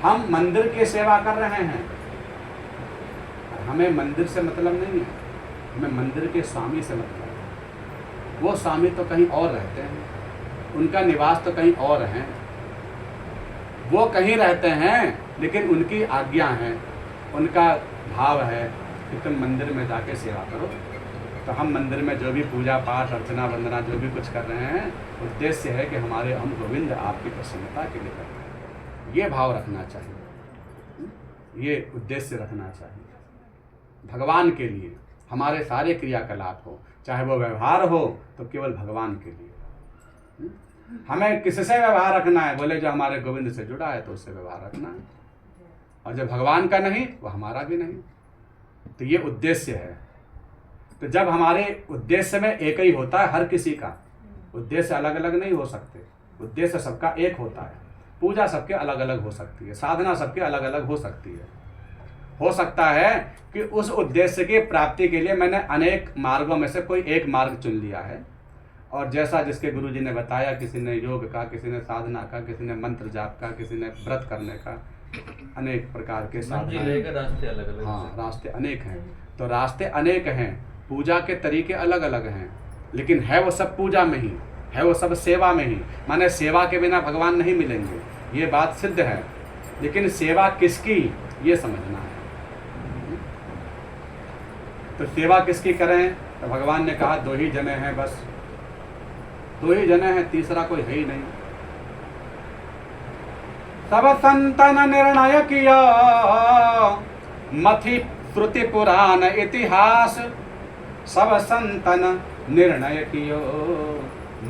हम मंदिर की सेवा कर रहे हैं, हमें मंदिर से मतलब नहीं है, हमें मंदिर के स्वामी से मतलब है। वो स्वामी तो कहीं और रहते हैं, उनका निवास तो कहीं और है, वो कहीं रहते हैं लेकिन उनकी आज्ञा है, उनका भाव है कि तुम मंदिर में जाके सेवा करो। तो हम मंदिर में जो भी पूजा पाठ, अर्चना, वंदना जो भी कुछ कर रहे हैं, उद्देश्य है कि हमारे हम गोविंद आपकी प्रसन्नता के लिए कर रहे हैं। ये भाव रखना चाहिए, ये उद्देश्य रखना चाहिए भगवान के लिए। हमारे सारे क्रियाकलाप हो, चाहे वो व्यवहार हो तो केवल भगवान के लिए। हमें किससे व्यवहार रखना है? बोले जो हमारे गोविंद से जुड़ा है तो उससे व्यवहार रखना है, और जो भगवान का नहीं वो हमारा भी नहीं। तो ये उद्देश्य है। तो जब हमारे उद्देश्य में एक ही होता है, हर किसी का उद्देश्य अलग अलग नहीं हो सकते, उद्देश्य सबका एक होता है। पूजा सबके अलग अलग हो सकती है, साधना सबके अलग अलग हो सकती है। हो सकता है कि उस उद्देश्य की प्राप्ति के लिए मैंने अनेक मार्गों में से कोई एक मार्ग चुन लिया है, और जैसा जिसके गुरुजी ने बताया, किसी ने योग का, किसी ने साधना का, किसी ने मंत्र जाप का, किसी ने व्रत करने का, अनेक प्रकार के मंजिल रास्ते अलग अलग। हाँ, रास्ते अनेक हैं। तो रास्ते अनेक हैं, पूजा के तरीके अलग अलग हैं, लेकिन है वो सब पूजा में ही, है वो सब सेवा में ही। माने सेवा के बिना भगवान नहीं मिलेंगे, ये बात सिद्ध है। लेकिन सेवा किसकी, ये समझना है। तो सेवा किसकी करें? तो भगवान ने कहा 2 ही जने हैं, बस 2 ही जने हैं, तीसरा कोई है ही नहीं। सब संतन निर्णय किया, मथि श्रुति पुराण इतिहास। सब संतन निर्णय कियो,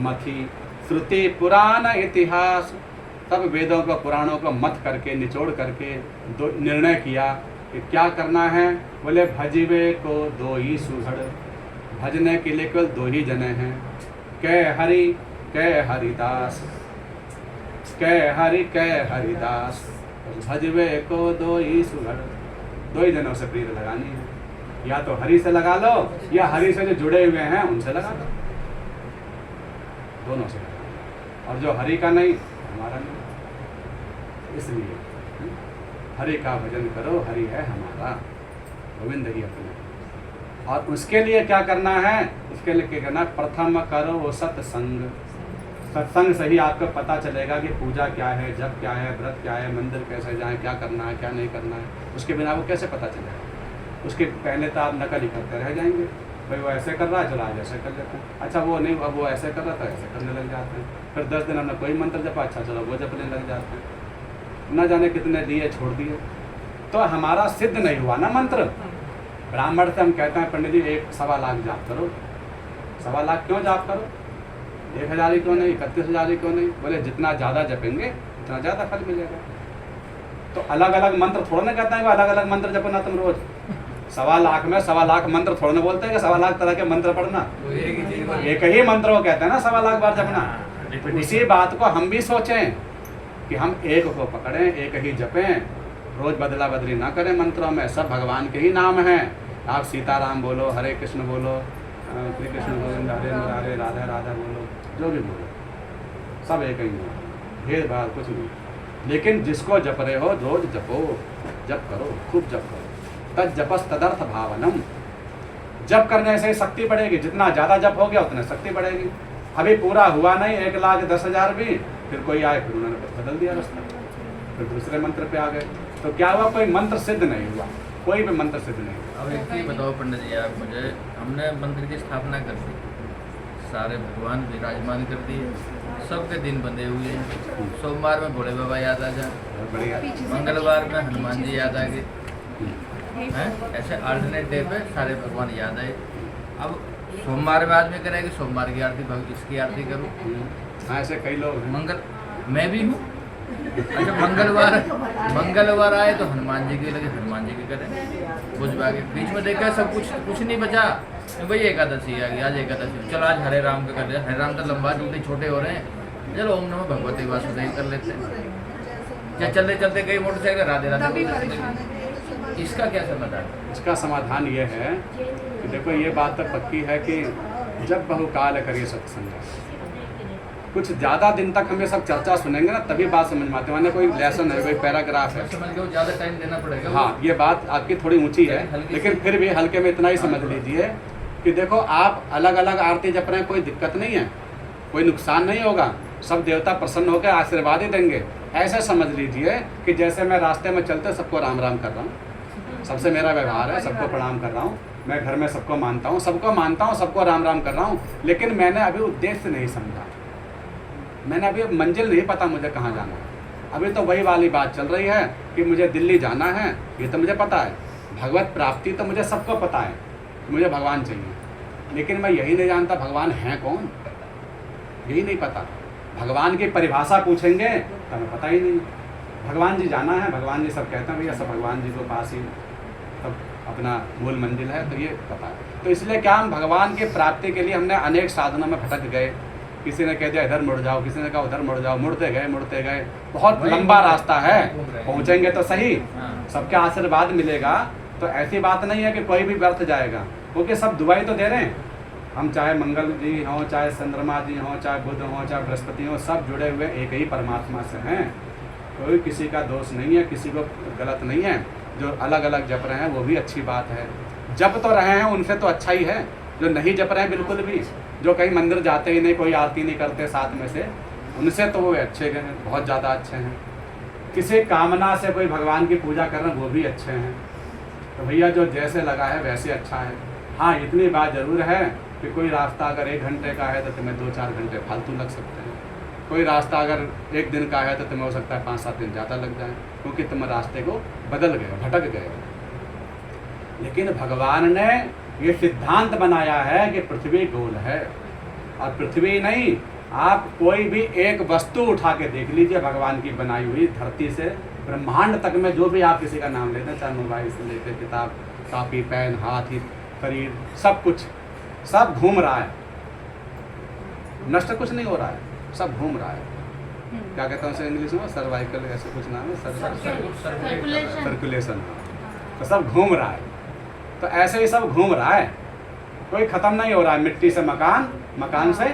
मथि श्रुति पुराण इतिहास। सब वेदों को, पुराणों को मत करके, निचोड़ करके निर्णय किया कि क्या करना है। बोले भजिवे को 2 ही सुहड़, भजने के लिए केवल 2 ही जने हैं। कह हरि कह हरिदास, कह हरि कह हरिदास। भजवे को 2 ही सुहड़, 2 ही जनों से प्रीत लगानी है। या तो हरि से लगा लो, या हरि से जो जुड़े हुए हैं उनसे लगा लो, दोनों से लगा लो। और जो हरि का नहीं, हमारा नहीं। इसलिए हरि का भजन करो, हरि है हमारा, गोविंद ही अपने। और उसके लिए क्या करना है? उसके लिए क्या करना है? प्रथम करो सत्संग। सत्संग से ही आपको पता चलेगा कि पूजा क्या है, जप क्या है, व्रत क्या है, मंदिर कैसे जाएं, क्या करना है, क्या नहीं करना है। उसके बिना वो कैसे पता चलेगा? उसके पहले तो आप नकल ही करते रह जाएंगे। भाई वो ऐसे कर रहा है, चलो आज ऐसे कर लेते हैं। अच्छा वो नहीं, अब वो ऐसे कर रहा था, ऐसे करने लग जाते हैं। फिर 10 दिन हमने कोई मंत्र जपा, अच्छा चलो वो जपने लग जाते हैं। न जाने कितने दिए छोड़ दिए। तो हमारा सिद्ध नहीं हुआ ना मंत्र। ब्राह्मण से हम कहते हैं पंडित जी 1.25 लाख जाप करो। 1.25 लाख क्यों जाप करो? 1000 ही क्यों नहीं, 31,000 ही क्यों नहीं? बोले जितना ज़्यादा जपेंगे उतना ज़्यादा फल मिलेगा। तो अलग अलग मंत्र थोड़ा ना कहते हैं कि अलग अलग मंत्र जपना तुम रोज। 1.25 लाख में 1.25 लाख मंत्र थोड़ा ना बोलते हैं कि 1.25 लाख तरह के मंत्र पढ़ना। एक ही मंत्र वो कहते हैं ना 1.25 लाख बार जपना। उसी बात को हम भी सोचें कि हम एक को पकड़ें, एक ही जपें, रोज बदला बदली ना करें मंत्रों में। सब भगवान के ही नाम हैं। आप सीताराम बोलो, हरे कृष्ण बोलो, श्री कृष्ण गोविंद हरे मुरारे, राधा राधा बोलो, जो भी बोलो, सब एक ही है, भेदभाव कुछ नहीं। लेकिन जिसको जप रहे हो रोज जपो, जप करो, खूब जप करो। तद जपस तदर्थ भावनम। जप करने से शक्ति बढ़ेगी, जितना ज़्यादा जप हो गया उतना शक्ति बढ़ेगी। अभी पूरा हुआ नहीं 1,10,000 भी, फिर कोई आए, फिर उन्होंने बदल दिया रास्ता, फिर दूसरे मंत्र पे आ गए। तो क्या हुआ? कोई मंत्र सिद्ध नहीं हुआ, कोई भी मंत्र सिद्ध नहीं हुआ। अब एक चीज़ बताओ पंडित जी आप मुझे, हमने मंदिर की स्थापना कर दी, सारे भगवान विराजमान कर दिए, सबके दिन बंधे हुए हैं। सोमवार में भोले बाबा याद आ जाए, बढ़िया। मंगलवार में हनुमान जी याद आ गए हैं, ऐसे अल्टरनेट डे पे सारे भगवान याद आए। अब सोमवार में आदमी करेगी सोमवार की आरती, इसकी आरती करूँ। हाँ, ऐसे कई लोग हैं। मंगल मैं भी हूँ। अच्छा मंगलवार आए तो हनुमान जी की लगे, हनुमान जी की करें। बुझवा के बीच में देखा सब कुछ नहीं बचा। भाई एकादशी आ गई, आज एकादशी, चलो आज हरे राम का कर लिया। हरे राम तो लंबा टूटे छोटे हो रहे हैं, चलो ओम नमः भगवते वासुदेव कर लेते हैं। या चलते चलते कई मोटरसाइकिल राधे राधे। इसका क्या समाधान? इसका समाधान ये है कि देखो ये बात तो पक्की है कि जब बहुकाल करिए सत्संग। कुछ ज़्यादा दिन तक हम ये सब चर्चा सुनेंगे ना तभी बात समझ में आती है। मैंने कोई लेसन है, कोई पैराग्राफ है, समझ के ज़्यादा टाइम देना पड़ेगा। हाँ, ये बात आपकी थोड़ी ऊंची है, लेकिन फिर भी हल्के में इतना ही समझ लीजिए कि देखो आप अलग अलग आरती जप रहे हैं, कोई दिक्कत नहीं है, कोई नुकसान नहीं होगा, सब देवता प्रसन्न होकर आशीर्वाद ही देंगे। ऐसे समझ लीजिए कि जैसे मैं रास्ते में चलते सबको राम राम कर रहा हूँ, सबसे मेरा व्यवहार है, सबको प्रणाम कर रहा हूँ, मैं घर में सबको मानता हूँ, सबको राम राम कर रहा हूँ। लेकिन मैंने अभी उद्देश्य नहीं समझा, मैंने अभी मंजिल नहीं पता मुझे कहाँ जाना है। अभी तो वही वाली बात चल रही है कि मुझे दिल्ली जाना है, ये तो मुझे पता है। भगवत प्राप्ति तो मुझे सबको पता है, मुझे भगवान चाहिए, लेकिन मैं यही नहीं जानता भगवान हैं कौन, यही नहीं पता। भगवान की परिभाषा पूछेंगे तो हमें पता ही नहीं। भगवान जी जाना है, भगवान जी सब कहते हैं भैया सब भगवान जी को पास ही सब अपना मूल मंजिल है, तो ये पता है। तो इसलिए क्या हम भगवान की प्राप्ति के लिए हमने अनेक साधनों में भटक गए। किसी ने कह दिया इधर मुड़ जाओ, किसी ने कहा उधर मुड़ जाओ, मुड़ते गए, बहुत लंबा रास्ता है, पहुँचेंगे तो सही, सबके आशीर्वाद मिलेगा। तो ऐसी बात नहीं है कि कोई भी व्यर्थ जाएगा, क्योंकि सब दुआई तो दे रहे हैं। हम चाहे मंगल जी हों, चाहे चंद्रमा जी हों, चाहे बुध हों, चाहे बृहस्पति हों, सब जुड़े हुए एक ही परमात्मा से हैं। कोई किसी का दोष नहीं है, किसी को गलत नहीं है। जो अलग अलग जप रहे हैं वो भी अच्छी बात है, जप तो रहे हैं उनसे तो अच्छा ही है। जो नहीं जप रहे हैं बिल्कुल भी, जो कहीं मंदिर जाते ही नहीं, कोई आरती नहीं करते साथ में से, उनसे तो वो अच्छे हैं, बहुत ज़्यादा अच्छे हैं। किसी कामना से कोई भगवान की पूजा कर रहे हैं वो भी अच्छे हैं। तो भैया जो जैसे लगा है वैसे अच्छा है। हाँ, इतनी बात ज़रूर है कि कोई रास्ता अगर 1 घंटे का है तो तुम्हें 2-4 घंटे फालतू लग सकते हैं। कोई रास्ता अगर 1 दिन का है तो तुम्हें हो सकता है 5-7 दिन ज़्यादा लग जाए, क्योंकि तुम रास्ते को बदल गए, भटक गए। लेकिन भगवान ने ये सिद्धांत बनाया है कि पृथ्वी गोल है, और पृथ्वी नहीं, आप कोई भी एक वस्तु उठा के देख लीजिए भगवान की बनाई हुई, धरती से ब्रह्मांड तक में जो भी आप किसी का नाम लेते हैं, चाहे मोबाइल से लेकर किताब, कापी, पेन, हाथी, शरीर, सब कुछ, सब घूम रहा है, नष्ट कुछ नहीं हो रहा है, सब घूम रहा है। क्या कहते हैं उसे इंग्लिश में, सर्वाइकल ऐसे कुछ नाम है, सर्कुलेशन। तो सब घूम रहा है, तो ऐसे ही सब घूम रहा है, कोई ख़त्म नहीं हो रहा है। मिट्टी से मकान, मकान से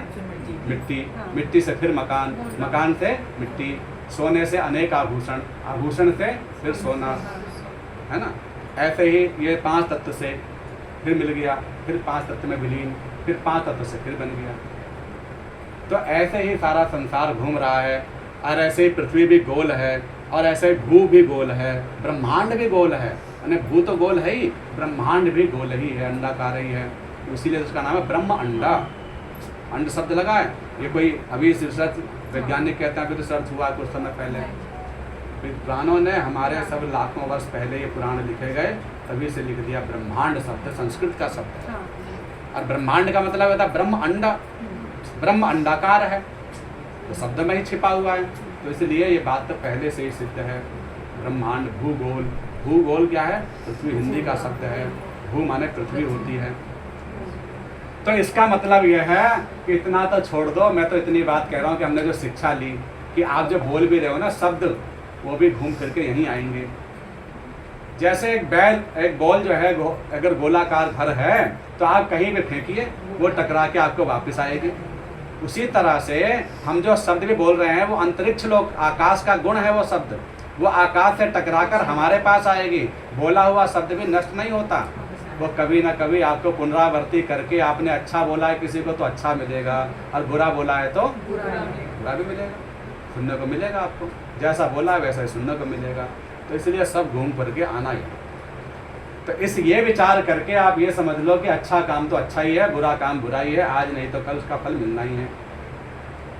मिट्टी, मिट्टी से फिर मकान, मकान से मिट्टी, सोने से अनेक आभूषण, आभूषण से फिर सोना, है ना। ऐसे ही ये 5 तत्व से फिर मिल गया, फिर 5 तत्व में विलीन, फिर 5 तत्व से फिर बन गया। तो ऐसे ही सारा संसार घूम रहा है, और ऐसे ही पृथ्वी भी गोल है, और ऐसे ही भू भी गोल है, ब्रह्मांड भी गोल है। यानी भू तो गोल है ही, ब्रह्मांड भी गोल ही है, अंडाकार ही है, इसीलिए उसका नाम है ब्रह्म अंडा। अंड शब्द लगा है, ये कोई अभी रिसर्च वैज्ञानिक कहते हैं, अभी रिसर्च हुआ कुछ समय पहले, विद्वानों ने हमारे सब लाखों वर्ष पहले ये पुराण लिखे गए, तभी से लिख दिया ब्रह्मांड शब्द संस्कृत का शब्द है। और ब्रह्मांड का मतलब होता है ब्रह्म अंडा, ब्रह्म अंडाकार है, तो शब्द में ही छिपा हुआ है। तो इसलिए ये बात तो पहले से ही सिद्ध है। ब्रह्मांड, भूगोल, भूगोल क्या है, पृथ्वी हिंदी का शब्द है, भू माने पृथ्वी होती है। तो इसका मतलब यह है कि इतना तो छोड़ दो, मैं तो इतनी बात कह रहा हूँ कि हमने जो शिक्षा ली कि आप जो बोल भी रहे हो ना शब्द, वो भी घूम फिर के यहीं आएंगे। जैसे एक बॉल जो है अगर गोलाकार घर है तो आप कहीं भी फेंकिए वो टकरा के आपको वापस आएगी। उसी तरह से हम जो शब्द भी बोल रहे हैं वो अंतरिक्ष लोक, आकाश का गुण है वो शब्द, वो आकाश से टकराकर हमारे पास आएगी। बोला हुआ शब्द भी नष्ट नहीं होता, वो कभी ना कभी आपको पुनरावृत्ति करके, आपने अच्छा बोला है किसी को तो अच्छा मिलेगा, और बुरा बोला है तो बुरा भी मिलेगा, सुनने को मिलेगा। आपको जैसा बोला है वैसा ही सुनने को मिलेगा। तो इसलिए सब घूम फिर के आना ही है। तो इस ये विचार करके आप ये समझ लो कि अच्छा काम तो अच्छा ही है, बुरा काम बुरा ही है, आज नहीं तो कल उसका फल मिलना ही है।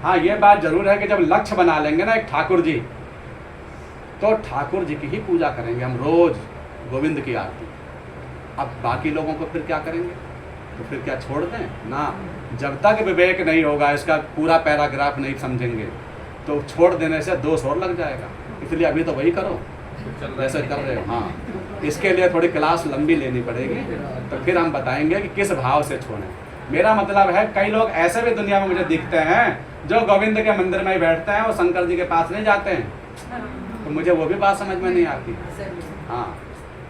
हाँ, ये बात जरूर है कि जब लक्ष्य बना लेंगे ना एक ठाकुर जी, तो ठाकुर जी की ही पूजा करेंगे हम रोज, गोविंद की आरती। अब बाकी लोगों को फिर क्या करेंगे, तो फिर क्या छोड़ दें ना। जब तक विवेक नहीं होगा, इसका पूरा पैराग्राफ नहीं समझेंगे, तो छोड़ देने से दोष और लग जाएगा। इसलिए अभी तो वही करो जैसे कर रहे हो। हाँ, इसके लिए थोड़ी क्लास लंबी लेनी पड़ेगी, तो फिर हम बताएंगे कि किस भाव से छोड़ें। मेरा मतलब है कई लोग ऐसे भी दुनिया में मुझे दिखते हैं जो गोविंद के मंदिर में ही बैठते हैं, वो शंकर जी के पास नहीं जाते हैं, तो मुझे वो भी बात समझ में नहीं आती। हाँ,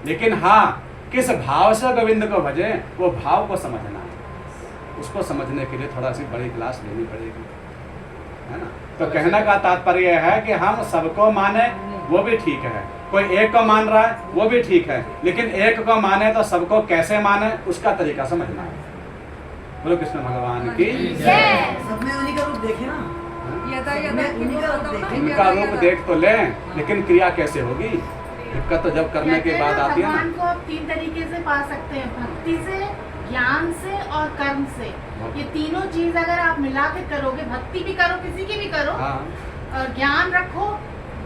लेकिन हाँ, किस भाव से गोविंद को भजे वो भाव को समझना है। उसको समझने के लिए थोड़ा सी बड़ी क्लास लेनी पड़ेगी, है ना। तो कहने का तात्पर्य है कि हम सबको माने वो भी ठीक है, कोई एक को मान रहा है वो भी ठीक है, लेकिन एक को माने तो सबको कैसे माने उसका तरीका समझना है। बोलो कृष्ण भगवान की जय। सब में उन्हीं का रूप देखे ना, यदा यदा उन्हीं का रूप देखे। उनका रूप देख तो लें, लेकिन क्रिया कैसे होगी, दिक्कत तो जब करने के बाद आती है ना। भगवान को आप 3 तरीके से पा सकते हैं, भक्ति से, ज्ञान से और कर्म से। ये तीनों चीज अगर आप मिला के करोगे, भक्ति भी करो किसी की भी करो, और ज्ञान रखो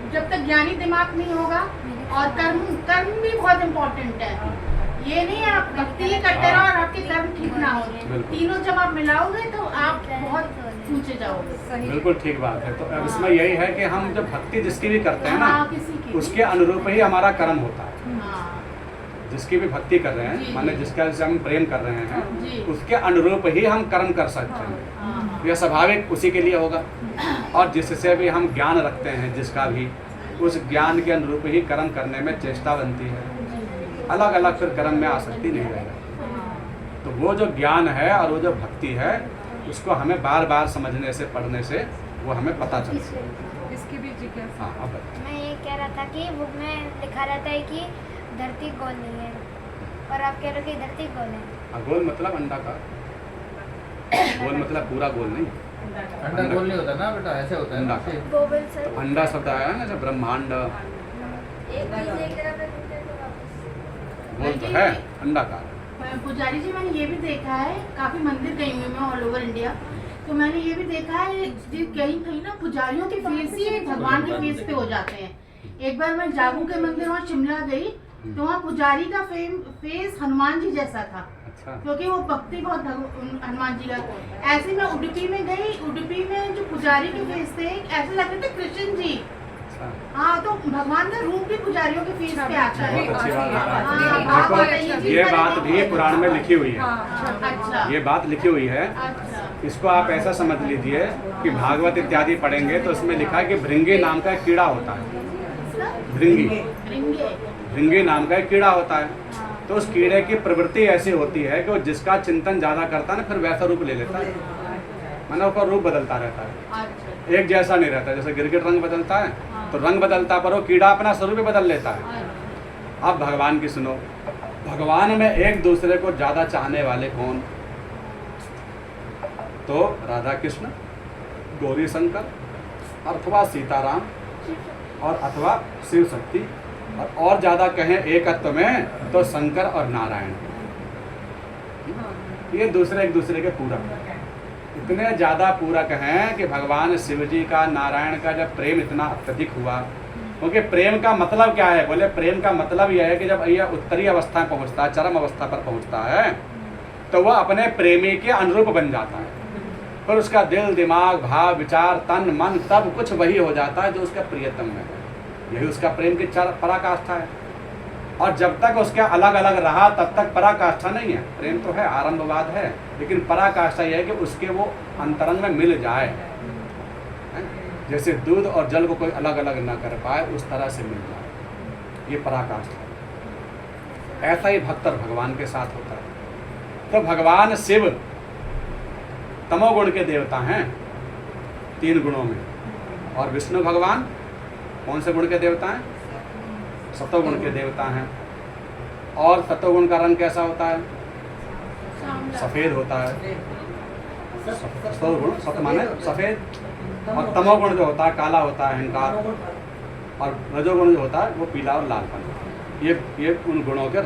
जब तक ज्ञानी दिमाग नहीं होगा, और कर्म भी बहुत इम्पोर्टेंट है। ये नहीं आप भक्ति ही करते रहो और आपके कर्म ठीक ना हो। बिल्कुल। तीनों जब आप मिलाओगे तो आप बहुत ऊंचे जाओगे। सही बिल्कुल ठीक बात है। तो अब इसमें यही है कि हम जब भक्ति जिसकी भी करते हैं ना, हाँ, किसी की भी। उसके अनुरूप ही हमारा कर्म होता है। हाँ, जिसकी भी भक्ति कर रहे जी, हैं, माने जी। जिसका से हम प्रेम कर रहे हैं, जी। उसके अनुरूप ही हम कर्म कर सकते हैं। हाँ, यह स्वाभाविक उसी के लिए होगा। और जिससे भी हम ज्ञान रखते हैं, जिसका भी, उस ज्ञान के अनुरूप ही कर्म करने में चेष्टा बनती है। अलग अलग फिर कर्म में आसक्ति नहीं रहेगा। तो वो जो ज्ञान है और वो जो भक्ति है, उसको हमें बार बार समझने से, पढ़ने से वो हमें पता चलता है। इसकी भी जिज्ञासा। हाँ, अब बताइए। मैं ये कह रहा था कि बुक में लिखा रहता है कि धरती गोल नहीं है, और आप कह रहे हो कि धरती गोल है। गोल मतलब अंडा का, गोल मतलब पूरा गोल नहीं। अंडा गोल नहीं होता ना बेटा, ऐसे होता है ना। अंडा। गोबल सर तो अंडा शब्द आया है ना, जब ब्रह्मांड एक चीज एक तरफ है, दूसरे को वापस। गोल तो है अंडाकार। पुजारी जी मैंने ये भी देखा है, काफी मंदिर गई हुई मैं ऑल ओवर इंडिया, तो मैंने ये भी देखा है कि कहीं कहीं ना पुजारियों के फेस ही भगवान के फेस पे हो जाते हैं। एक बार मैं जागू के मंदिर वहाँ शिमला गई, तो वहाँ पुजारी का फेस हनुमान जी जैसा था, अच्छा। क्योंकि वो भक्ति बहुत हनुमान जी का। ऐसे मैं उडुपी में गई, उडुपी में जो पुजारी के फेस थे ऐसे लग रहे थे कृष्ण जी। अच्छा। हाँ, तो भगवान का रूप भी पुजारियों के फेस पे आता है। बहुत अच्छी बात हाँ, बताई। हाँ, देखो, ये बात भी पुराण में लिखी हुई है। हाँ, अच्छा, ये बात लिखी हुई है। अच्छा, इसको आप ऐसा समझ लीजिए कि भागवत इत्यादि पढ़ेंगे तो इसमें लिखा है कि भृंगी नाम का एक कीड़ा होता है। भृंगी, रिंगे, भृंगी नाम का एक कीड़ा होता है। तो उस कीड़े की प्रवृत्ति ऐसी होती है कि वो जिसका चिंतन ज्यादा करता है ना, फिर वैसा रूप ले लेता है, माना उसका रूप बदलता रहता है, अच्छा, एक जैसा नहीं रहता। जैसे गिरगिट रंग बदलता है तो रंग बदलता, पर वो कीड़ा अपना स्वरूप बदल लेता है। अब भगवान की सुनो, भगवान में एक दूसरे को ज्यादा चाहने वाले कौन? तो राधा कृष्ण, गौरी शंकर, अथवा सीताराम, और अथवा शिव शक्ति, और ज्यादा कहें एकत्व में तो शंकर और नारायण। ये दूसरे एक दूसरे के पूरक हैं। इतने ज्यादा पूरक हैं कि भगवान शिव जी का, नारायण का जब प्रेम इतना अत्यधिक हुआ, क्योंकि प्रेम का मतलब क्या है? बोले प्रेम का मतलब यह है कि जब यह उत्तरी अवस्था में पहुंचता है, चरम अवस्था पर पहुंचता है, तो वह अपने प्रेमी के अनुरूप बन जाता है। फिर उसका दिल, दिमाग, भाव, विचार, तन, मन सब कुछ वही हो जाता है जो उसका प्रियतम है। यही उसका प्रेम की पराकाष्ठा है। और जब तक उसके अलग अलग रहा तब तक पराकाष्ठा नहीं है। प्रेम तो है, आरंभवाद है, लेकिन पराकाष्ठा यह है कि उसके वो अंतरंग में मिल जाए। जैसे दूध और जल को कोई अलग अलग ना कर पाए, उस तरह से मिल जाए, ये पराकाष्ठा है। ऐसा ही भक्त और भगवान के साथ होता है। तो भगवान शिव तमोगुण के देवता हैं 3 गुणों में, और विष्णु भगवान कौन से गुण के देवता हैं? सतोगुण के देवता हैं। और सतोगुण का रंग कैसा होता है? सफेद होता है। सतोगुण, सत माने सफेद, और तमोगुण जो होता है काला होता है, अहंकार, और रजोगुण जो होता है वो पीला और लालपन। ये उन गुणों के